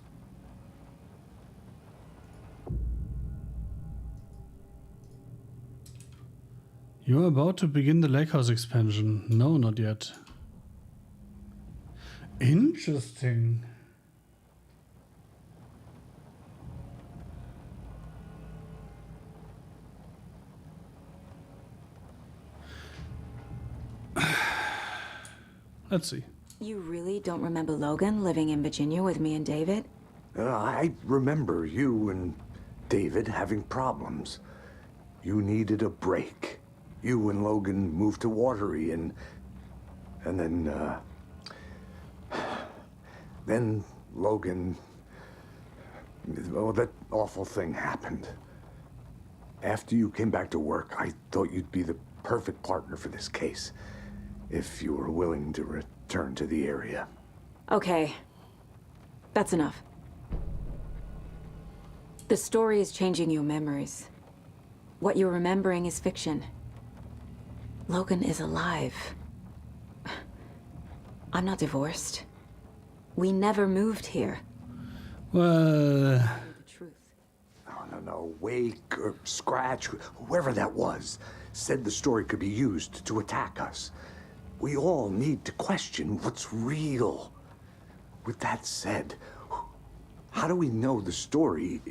You're about to begin the lake house expansion. No, not yet. Interesting. Let's see. You really don't remember Logan living in Virginia with me and David? I remember you and David having problems. You needed a break. You and Logan moved to Watery and then Logan, oh, that awful thing happened. After you came back to work, I thought you'd be the perfect partner for this case, if you were willing to return to the area. Okay. That's enough. The story is changing your memories. What you're remembering is fiction. Logan is alive. I'm not divorced. We never moved here. Well... The truth. No. Wake or Scratch, whoever that was, said the story could be used to attack us. We all need to question what's real. With that said, how do we know the story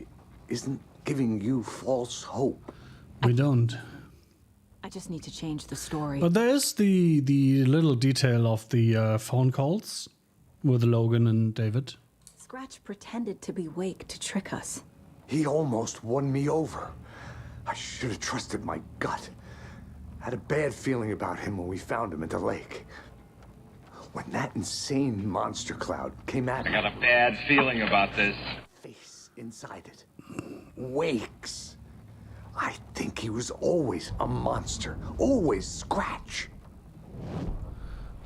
isn't giving you false hope? We don't. I just need to change the story. But there is the little detail of the phone calls with Logan and David. Scratch pretended to be Wake to trick us. He almost won me over. I should have trusted my gut. I had a bad feeling about him when we found him at the lake. When that insane monster cloud came at me... I got a bad feeling about this. ...face inside it. Wakes. I think he was always a monster. Always Scratch.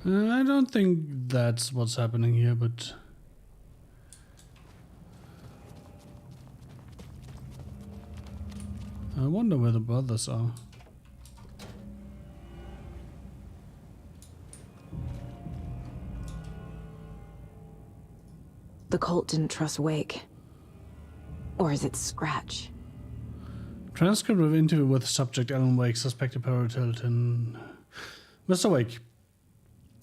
I don't think that's what's happening here, but... I wonder where the brothers are. The cult didn't trust Wake. Or is it Scratch? Transcript of interview with subject Alan Wake, suspected paratilitan. Mr. Wake,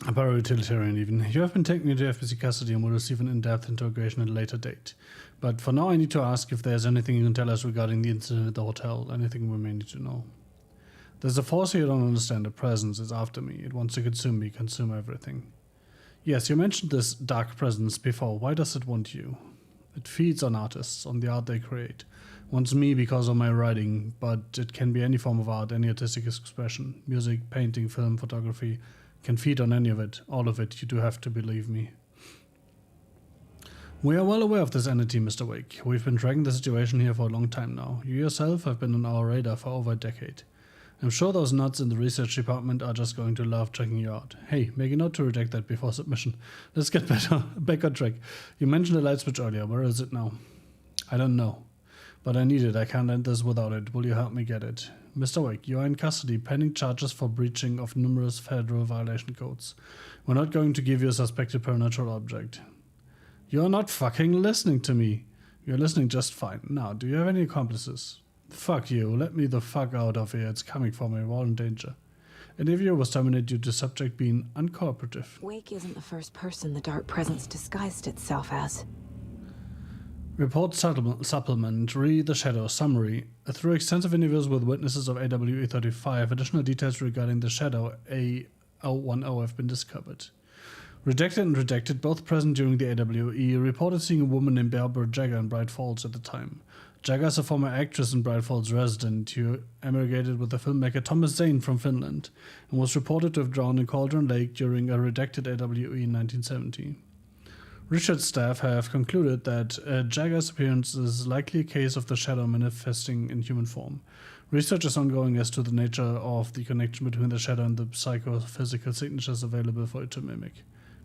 a paratilitan even. You have been taken into FBC custody and will receive an in-depth interrogation at a later date. But for now I need to ask if there's anything you can tell us regarding the incident at the hotel. Anything we may need to know. There's a force here you don't understand. A presence is after me. It wants to consume me, consume everything. Yes, you mentioned this dark presence before. Why does it want you? It feeds on artists, on the art they create. Wants me because of my writing, but it can be any form of art, any artistic expression. Music, painting, film, photography. Can feed on any of it, all of it. You do have to believe me. We are well aware of this entity, Mr. Wake. We've been tracking the situation here for a long time now. You yourself have been on our radar for over a decade. I'm sure those nuts in the research department are just going to love checking you out. Hey, make a note to reject that before submission. Let's get back on track. You mentioned the light switch earlier. Where is it now? I don't know. But I need it. I can't end this without it. Will you help me get it? Mr. Wake, you are in custody, pending charges for breaching of numerous federal violation codes. We're not going to give you a suspected supernatural object. You're not fucking listening to me. You're listening just fine. Now, do you have any accomplices? Fuck you. Let me the fuck out of here. It's coming for me. We're all in danger. An interview was terminated due to subject being uncooperative. Wake isn't the first person the dark presence disguised itself as. Report supplement, read the Shadow summary. Through extensive interviews with witnesses of AWE 35, additional details regarding the Shadow A010 have been discovered. Redacted and Redacted, both present during the AWE, reported seeing a woman named Barbara Jagger in Bright Falls at the time. Jagger is a former actress and Bright Falls resident who emigrated with the filmmaker Thomas Zane from Finland and was reported to have drowned in Cauldron Lake during a redacted AWE in 1970. Richard's staff have concluded that Jagger's appearance is likely a case of the Shadow manifesting in human form. Research is ongoing as to the nature of the connection between the Shadow and the psychophysical signatures available for it to mimic.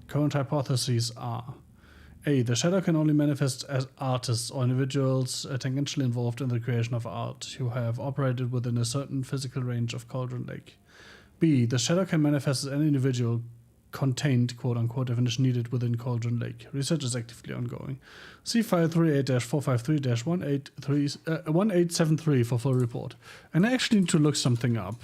Current hypotheses are: A. The Shadow can only manifest as artists or individuals tangentially involved in the creation of art, who have operated within a certain physical range of Cauldron Lake. B. The Shadow can manifest as any individual contained, quote-unquote, if needed within Cauldron Lake. Research is actively ongoing. See file 38-453-1873 for full report. And I actually need to look something up.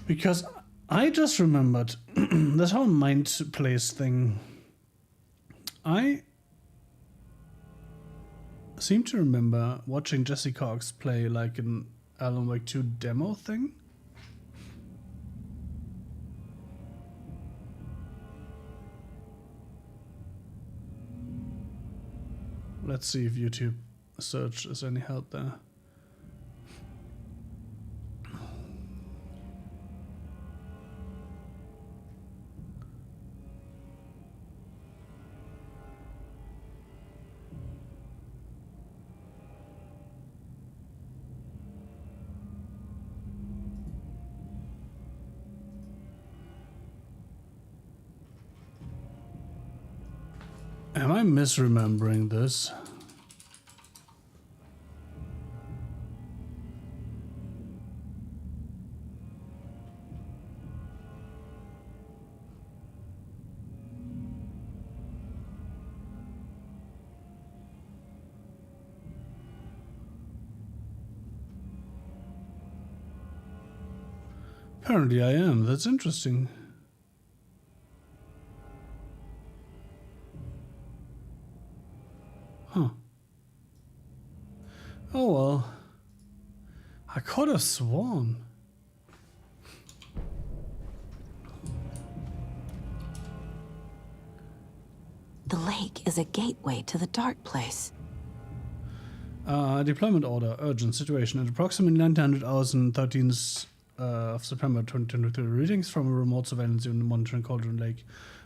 Because I just remembered this whole mind place thing. I seem to remember watching Jesse Cox play like an Alan Wake 2 demo thing. Let's see if YouTube search is any help there. Am I misremembering this? Apparently I am. That's interesting. Huh. Oh well. I could have sworn. The lake is a gateway to the dark place. Deployment order. Urgent situation. At approximately 1900 hours and 13th of September 2023, readings from a remote surveillance unit monitoring Cauldron Lake.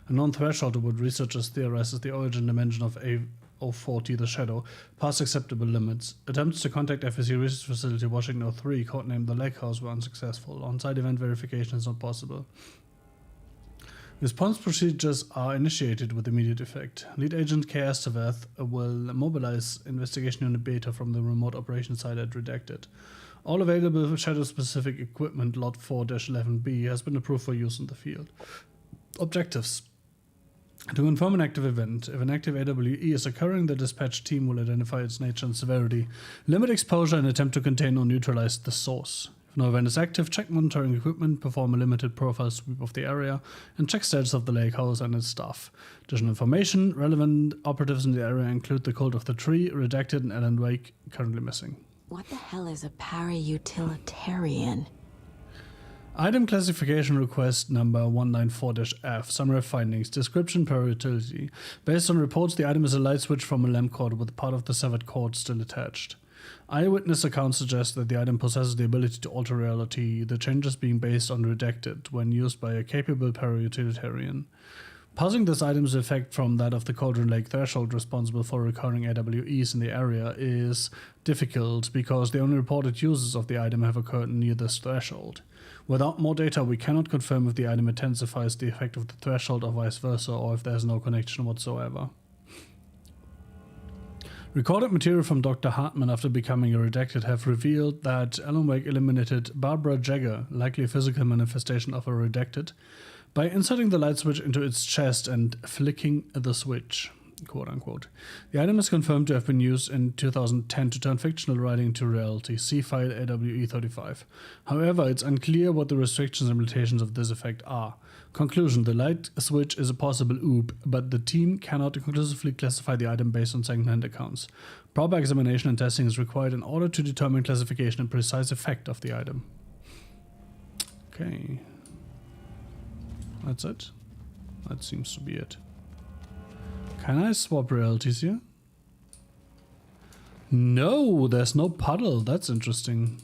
A non-threshold of what researchers theorize is the origin dimension of A040, the Shadow, past acceptable limits. Attempts to contact FSC Research Facility Washington 03, codenamed the Lake House, were unsuccessful. On-site event verification is not possible. Response procedures are initiated with immediate effect. Lead Agent K. Esteveth will mobilize Investigation Unit Beta from the remote operations site at Redacted. All available Shadow-specific equipment, Lot 4-11B, has been approved for use in the field. Objectives. To confirm an active event, if an active AWE is occurring, the dispatch team will identify its nature and severity, limit exposure, and attempt to contain or neutralize the source. If no event is active, check monitoring equipment, perform a limited profile sweep of the area, and check status of the lake house and its staff. Additional information: relevant operatives in the area include the Cult of the Tree, Redacted, and Alan Wake, currently missing. What the hell is a para-utilitarian? Item classification request number 194-F. Summary of findings. Description per utility. Based on reports, the item is a light switch from a lamp cord with part of the severed cord still attached. Eyewitness accounts suggest that the item possesses the ability to alter reality, the changes being based on Redacted when used by a capable para-utilitarian. Parsing this item's effect from that of the Cauldron Lake threshold responsible for recurring AWEs in the area is difficult because the only reported uses of the item have occurred near this threshold. Without more data, we cannot confirm if the item intensifies the effect of the threshold or vice versa, or if there is no connection whatsoever. Recorded material from Dr. Hartman after becoming a Redacted have revealed that Alan Wake eliminated Barbara Jagger, likely a physical manifestation of a Redacted, by inserting the light switch into its chest and flicking the switch. quote unquote. The item is confirmed to have been used in 2010 to turn fictional writing into reality. See file AWE35. However, it's unclear what the restrictions and limitations of this effect are. Conclusion: the light switch is a possible oop, but the team cannot conclusively classify the item based on second-hand accounts. Proper examination and testing is required in order to determine classification and precise effect of the item. Okay. That's it. That seems to be it. Can I swap realities here? No, there's no puddle. That's interesting.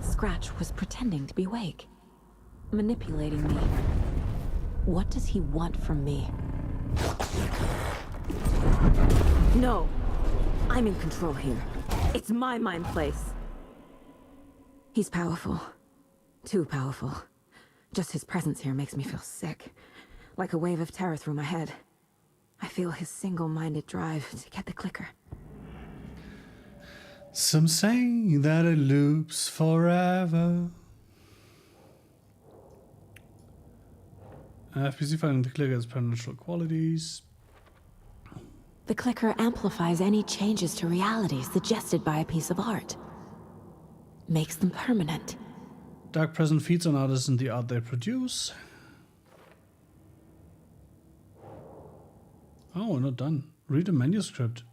Scratch was pretending to be Wake, manipulating me. What does he want from me? No! I'm in control here. It's my mind place. He's powerful. Too powerful. Just his presence here makes me feel sick. Like a wave of terror through my head. I feel his single-minded drive to get the clicker. Some say that it loops forever. FPC finding the clicker has supernatural qualities. The clicker amplifies any changes to reality suggested by a piece of art. Makes them permanent. Dark Present feeds on artists and the art they produce. Oh, we're not done. Read a manuscript.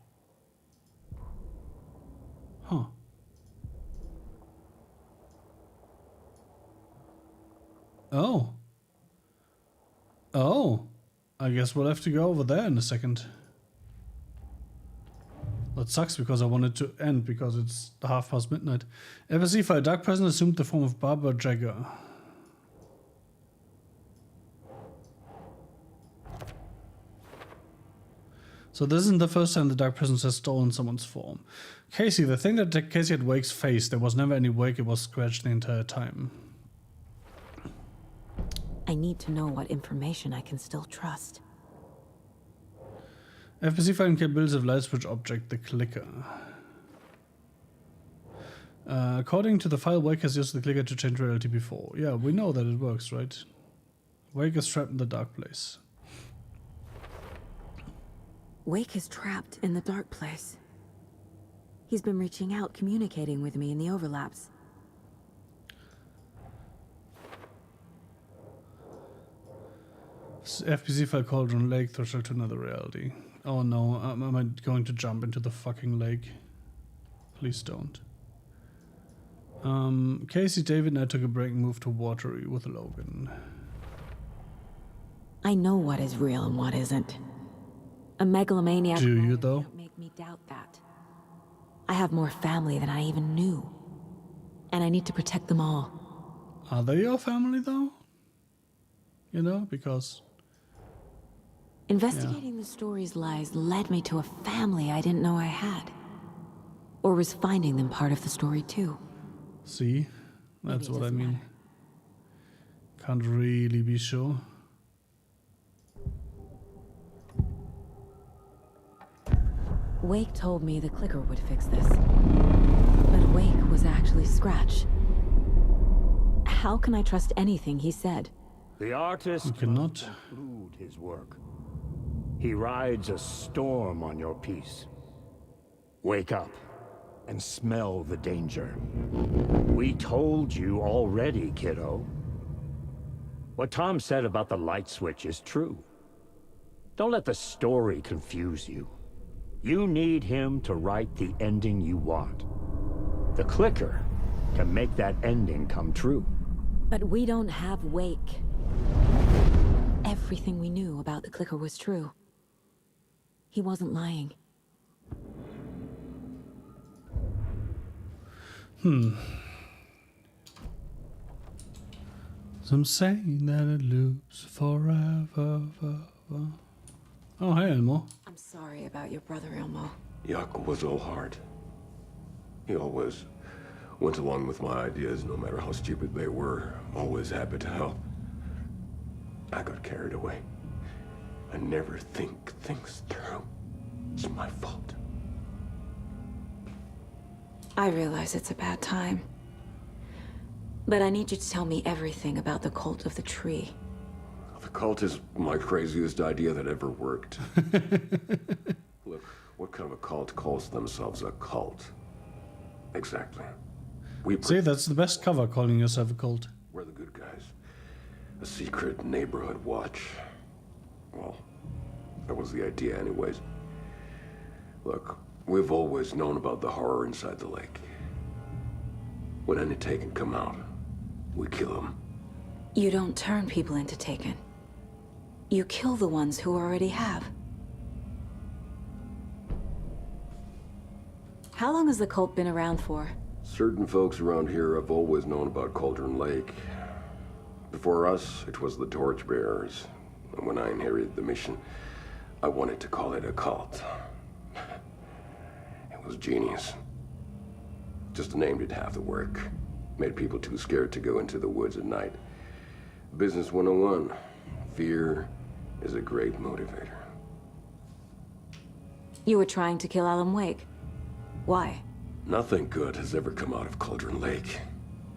Huh. Oh. Oh. I guess we'll have to go over there in a second. That sucks because I wanted to end because it's midnight. FSC file. Dark Present assumed the form of Barbara Jagger. So this isn't the first time the Dark Presence has stolen someone's form. Casey, the thing that Casey had Wake's face, there was never any Wake, it was Scratch the entire time. I need to know what information I can still trust. FPC file capabilities of light switch object, the clicker. According to the file, Wake has used the clicker to change reality before. Yeah, we know that it works, right? Wake is trapped in the dark place. Wake is trapped in the dark place. He's been reaching out, communicating with me in the overlaps. FPC file Cauldron Lake, threshold to another reality. Oh no, am I going to jump into the fucking lake? Please don't. Casey, David and I took a break and moved to Watery with Logan. I know what is real and what isn't. A megalomaniac. Do you though? Don't make me doubt that. I have more family than I even knew. And I need to protect them all. Are they your family though? You know, because... Investigating the story's lies led me to a family I didn't know I had. Or was finding them part of the story too. See? That's what I mean. Can't really be sure. Wake told me the clicker would fix this. But Wake was actually Scratch. How can I trust anything he said? The artist cannot conclude his work. He rides a storm on your piece. Wake up and smell the danger. We told you already, kiddo. What Tom said about the light switch is true. Don't let the story confuse you. You need him to write the ending you want. The clicker can make that ending come true. But we don't have Wake. Everything we knew about the clicker was true. He wasn't lying. Some say that it loops forever. Oh, hey, Elmo. I'm sorry about your brother, Elmo. Jakob was so hard. He always went along with my ideas, no matter how stupid they were. Always happy to help. I got carried away. I never think things through. It's my fault. I realize it's a bad time. But I need you to tell me everything about the cult of the tree. The cult is my craziest idea that ever worked. Look, what kind of a cult calls themselves a cult? Exactly. See, that's the best cover, calling yourself a cult. We're the good guys. A secret neighborhood watch. Well, that was the idea anyways. Look, we've always known about the horror inside the lake. When any Taken come out, we kill them. You don't turn people into Taken. You kill the ones who already have. How long has the cult been around for? Certain folks around here have always known about Cauldron Lake. Before us, it was the Torchbearers. And when I inherited the mission, I wanted to call it a cult. It was genius. Just the name did half the work. Made people too scared to go into the woods at night. Business 101. Fear is a great motivator. You were trying to kill Alan Wake. Why? Nothing good has ever come out of Cauldron Lake.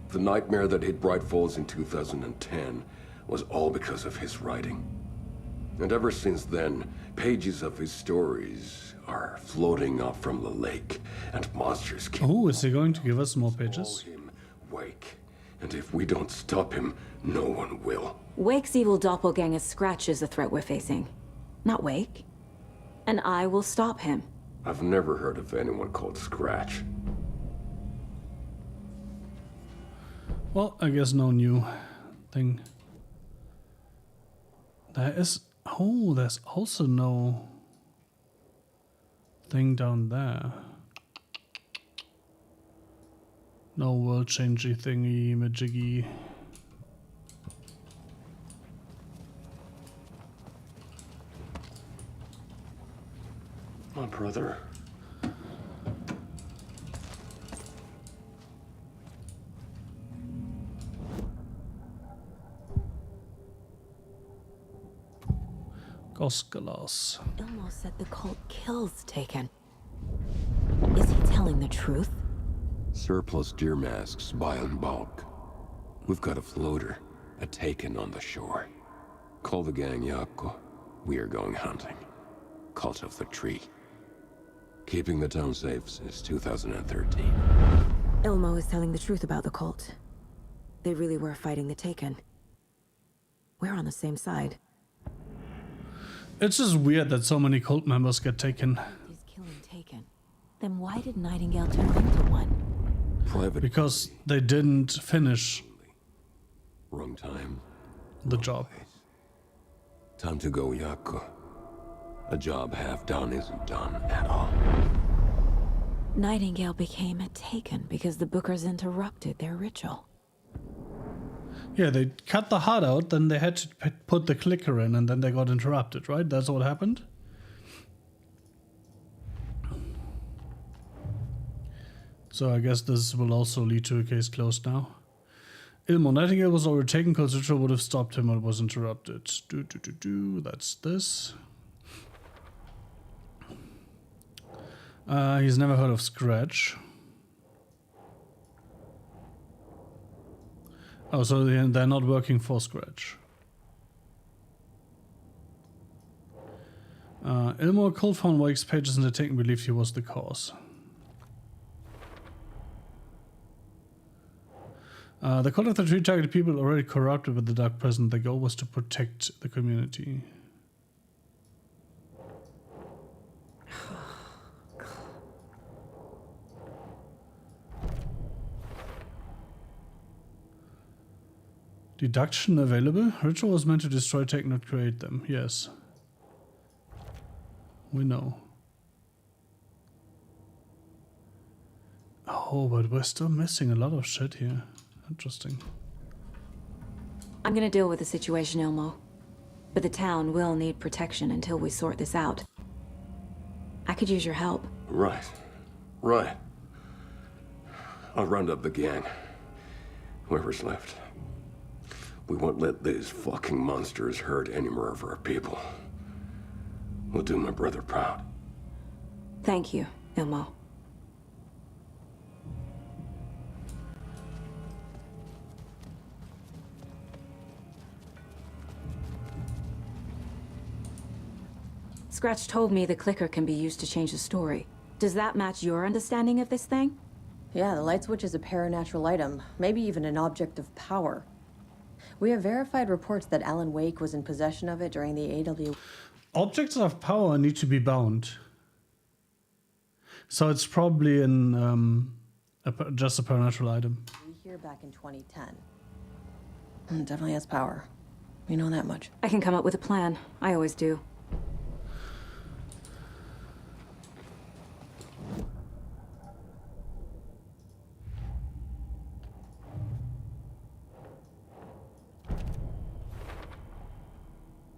The nightmare that hit Bright Falls in 2010 was all because of his writing. And ever since then, pages of his stories are floating up from the lake, and monsters keep... Oh, is he going to give us more pages? Call him Wake. And if we don't stop him, no one will. Wake's evil doppelganger Scratch is the threat we're facing, not Wake. And I will stop him. I've never heard of anyone called Scratch. Well, I guess no new thing. There is... Oh, there's also no thing down there. No world-changing thingy, majiggy. My brother. Goskalas. Ilmo said the cult kills Taken. Is he telling the truth? Surplus deer masks buy in bulk. We've got a floater, a Taken on the shore. Call the gang Yako. We are going hunting. Cult of the Tree. Keeping the town safe since 2013. Ilmo is telling the truth about the cult. They really were fighting the Taken. We're on the same side. It's just weird that so many cult members get taken. He's killing Taken. Then why did Nightingale turn into one? Because they didn't finish Wrong time. the job. Time to go, Yako. A job half done isn't done at all. Nightingale became a Taken because the Bookers interrupted their ritual. Yeah, they cut the heart out, then they had to put the clicker in, and then they got interrupted, right? That's what happened? So I guess this will also lead to a case closed now. Ilmo Nightingale was already taken, because ritual would have stopped him when it was interrupted. That's this. He's never heard of Scratch. Oh, so they're not working for Scratch. Ilmo Cult found Wake's pages in the Taken, believed he was the cause. The Cult of the Tree targeted people already corrupted with the Dark Presence. Their goal was to protect the community. Deduction available? Ritual was meant to destroy Taken, not create them. Yes. We know. Oh, but we're still missing a lot of shit here. Interesting. I'm gonna deal with the situation, Ilmo. But the town will need protection until we sort this out. I could use your help. Right. Right. I'll round up the gang. Whoever's left. We won't let these fucking monsters hurt any more of our people. We'll do my brother proud. Thank you, Ilmo. Scratch told me the clicker can be used to change the story. Does that match your understanding of this thing? Yeah, the light switch is a paranatural item, maybe even an object of power. We have verified reports that Alan Wake was in possession of it during the AW. Objects of power need to be bound. So it's probably just a supernatural item. Here back in 2010. Definitely has power. You know that much. I can come up with a plan. I always do.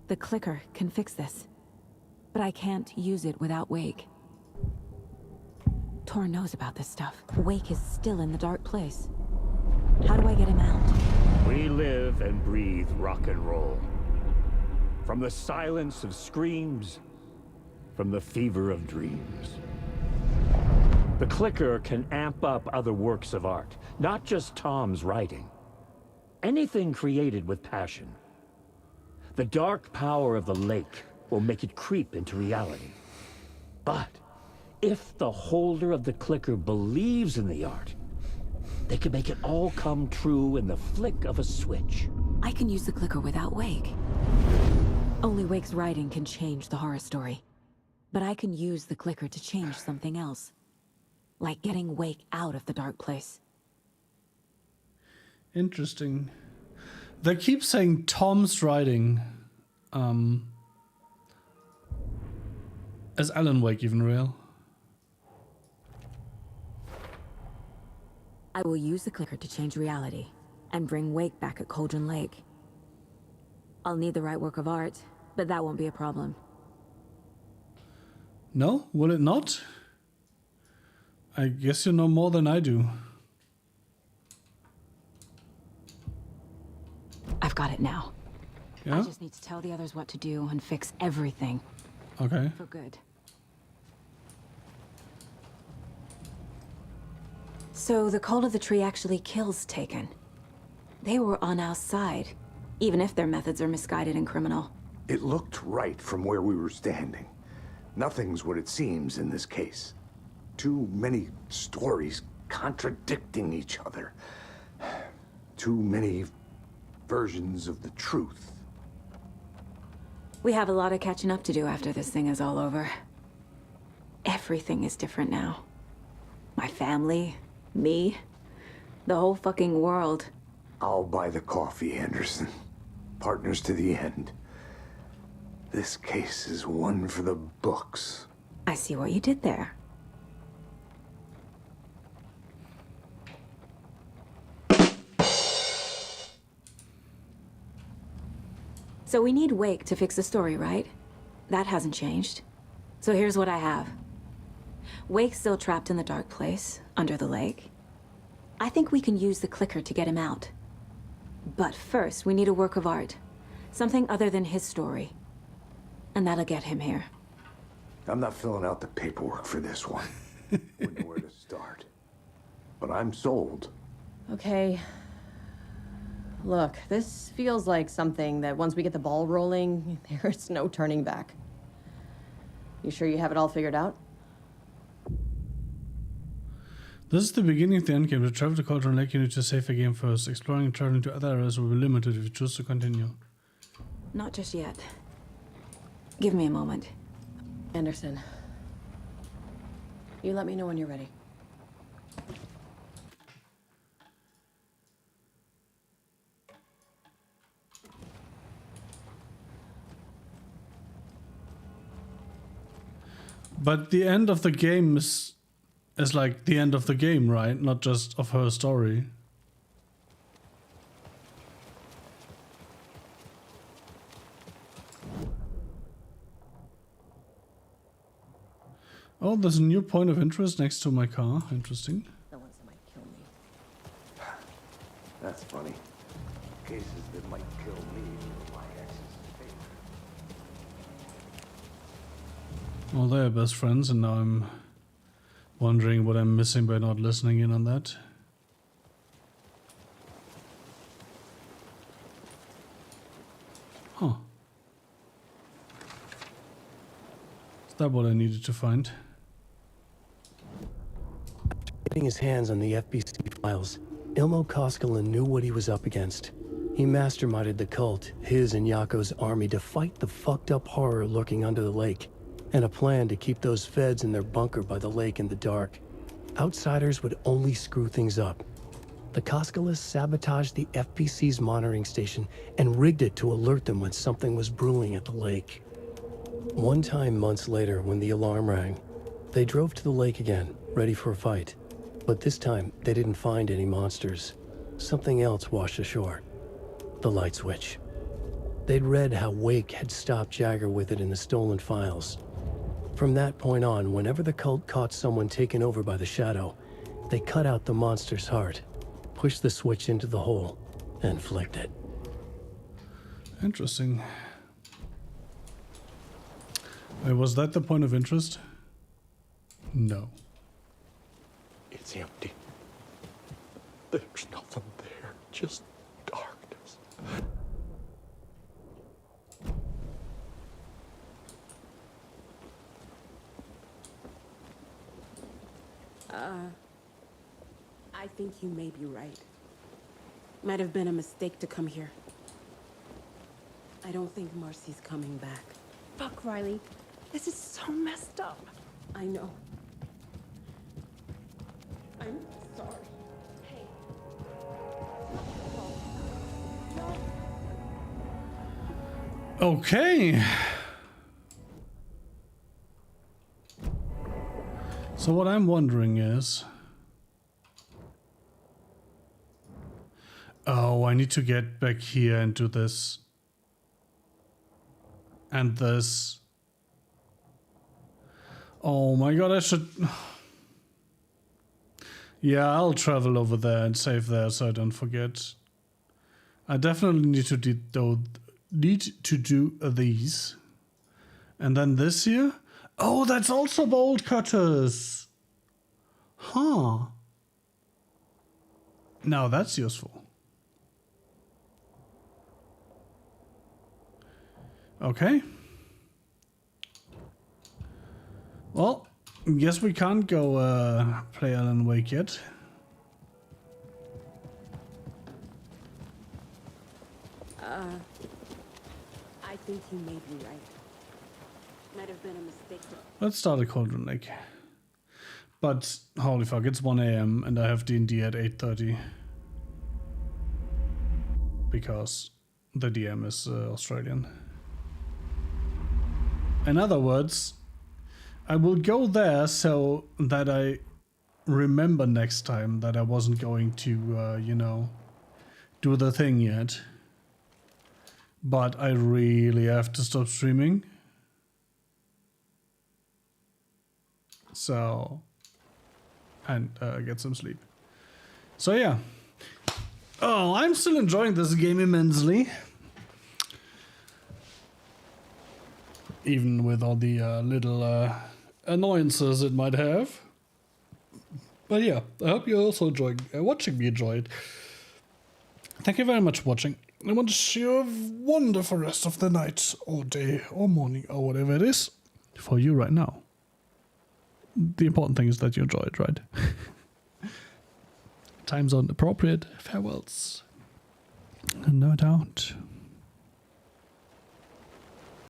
The clicker can fix this, but I can't use it without Wake. Tor knows about this stuff. Wake is still in the dark place. How do I get him out? We live and breathe rock and roll. From the silence of screams, from the fever of dreams. The clicker can amp up other works of art, not just Tom's writing. Anything created with passion. The dark power of the lake will make it creep into reality. But if the holder of the clicker believes in the art, they can make it all come true in the flick of a switch. I can use the clicker without Wake. Only Wake's writing can change the horror story. But I can use the clicker to change something else. Like getting Wake out of the dark place. Interesting. They keep saying Tom's writing. Is Alan Wake even real? I will use the clicker to change reality and bring Wake back at Cauldron Lake. I'll need the right work of art, but that won't be a problem. No? Will it not? I guess you know more than I do. I've got it now. Yeah? I just need to tell the others what to do and fix everything. Okay. For good. So the cult of the tree actually kills Taken. They were on our side, even if their methods are misguided and criminal. It looked right from where we were standing. Nothing's what it seems in this case. Too many stories contradicting each other. Too many versions of the truth. We have a lot of catching up to do after this thing is all over. Everything is different now. My family, me, the whole fucking world. I'll buy the coffee, Anderson. Partners to the end. This case is one for the books. I see what you did there. So we need Wake to fix the story, right? That hasn't changed. So here's what I have. Wake's still trapped in the dark place, under the lake. I think we can use the clicker to get him out. But first, we need a work of art. Something other than his story. And that'll get him here. I'm not filling out the paperwork for this one. Wouldn't know where to start. But I'm sold. Okay. Look, this feels like something that once we get the ball rolling, there's no turning back. You sure you have it all figured out? This is the beginning of the endgame. To travel to Cauldron Lake, you need to save the game first. Exploring and traveling to other areas will be limited if you choose to continue. Not just yet. Give me a moment. Anderson. You let me know when you're ready. But the end of the game is like the end of the game, right? Not just of her story. Oh, there's a new point of interest next to my car. Interesting. The ones that might kill me. That's funny. Cases that might kill me were my ex's favorite. Well, they're best friends, and now I'm wondering what I'm missing by not listening in on that. Huh. That's what I needed to find. Getting his hands on the FBC files, Ilmo Koskinen knew what he was up against. He masterminded the cult, his and Yako's army, to fight the fucked up horror lurking under the lake, and a plan to keep those feds in their bunker by the lake in the dark. Outsiders would only screw things up. The Koskinen sabotaged the FBC's monitoring station and rigged it to alert them when something was brewing at the lake. One time months later, when the alarm rang, they drove to the lake again, ready for a fight. But this time, they didn't find any monsters. Something else washed ashore. The light switch. They'd read how Wake had stopped Jagger with it in the stolen files. From that point on, whenever the cult caught someone taken over by the Shadow, they cut out the monster's heart, pushed the switch into the hole, and flicked it. Interesting. Wait, was that the point of interest? No. It's empty. There's nothing there, just darkness. I think you may be right. Might have been a mistake to come here. I don't think Marcy's coming back. Fuck, Riley. This is so messed up. I know. I'm sorry. Hey. Okay. So what I'm wondering is... Oh, I need to get back here and do this. And this. Oh my god, I should... Yeah, I'll travel over there and save there so I don't forget. I definitely need to do these. And then this here. Oh, that's also bolt cutters. Huh. Now that's useful. Okay. Well, guess we can't go play Alan Wake yet. I think you may be right. Might have been a mistake to... Let's start a Cauldron Lake. But, holy fuck, it's 1 AM and I have D&D at 8:30. Because the DM is Australian. In other words, I will go there so that I remember next time that I wasn't going to, you know, do the thing yet. But I really have to stop streaming. So, and get some sleep. So yeah. Oh, I'm still enjoying this game immensely. Even with all the little annoyances it might have. But yeah, I hope you're also enjoying watching me enjoy it. Thank you very much for watching. I want to wish you a wonderful rest of the night, or day, or morning, or whatever it is for you right now. The important thing is that you enjoy it, right? Time zone appropriate. Farewells. No doubt.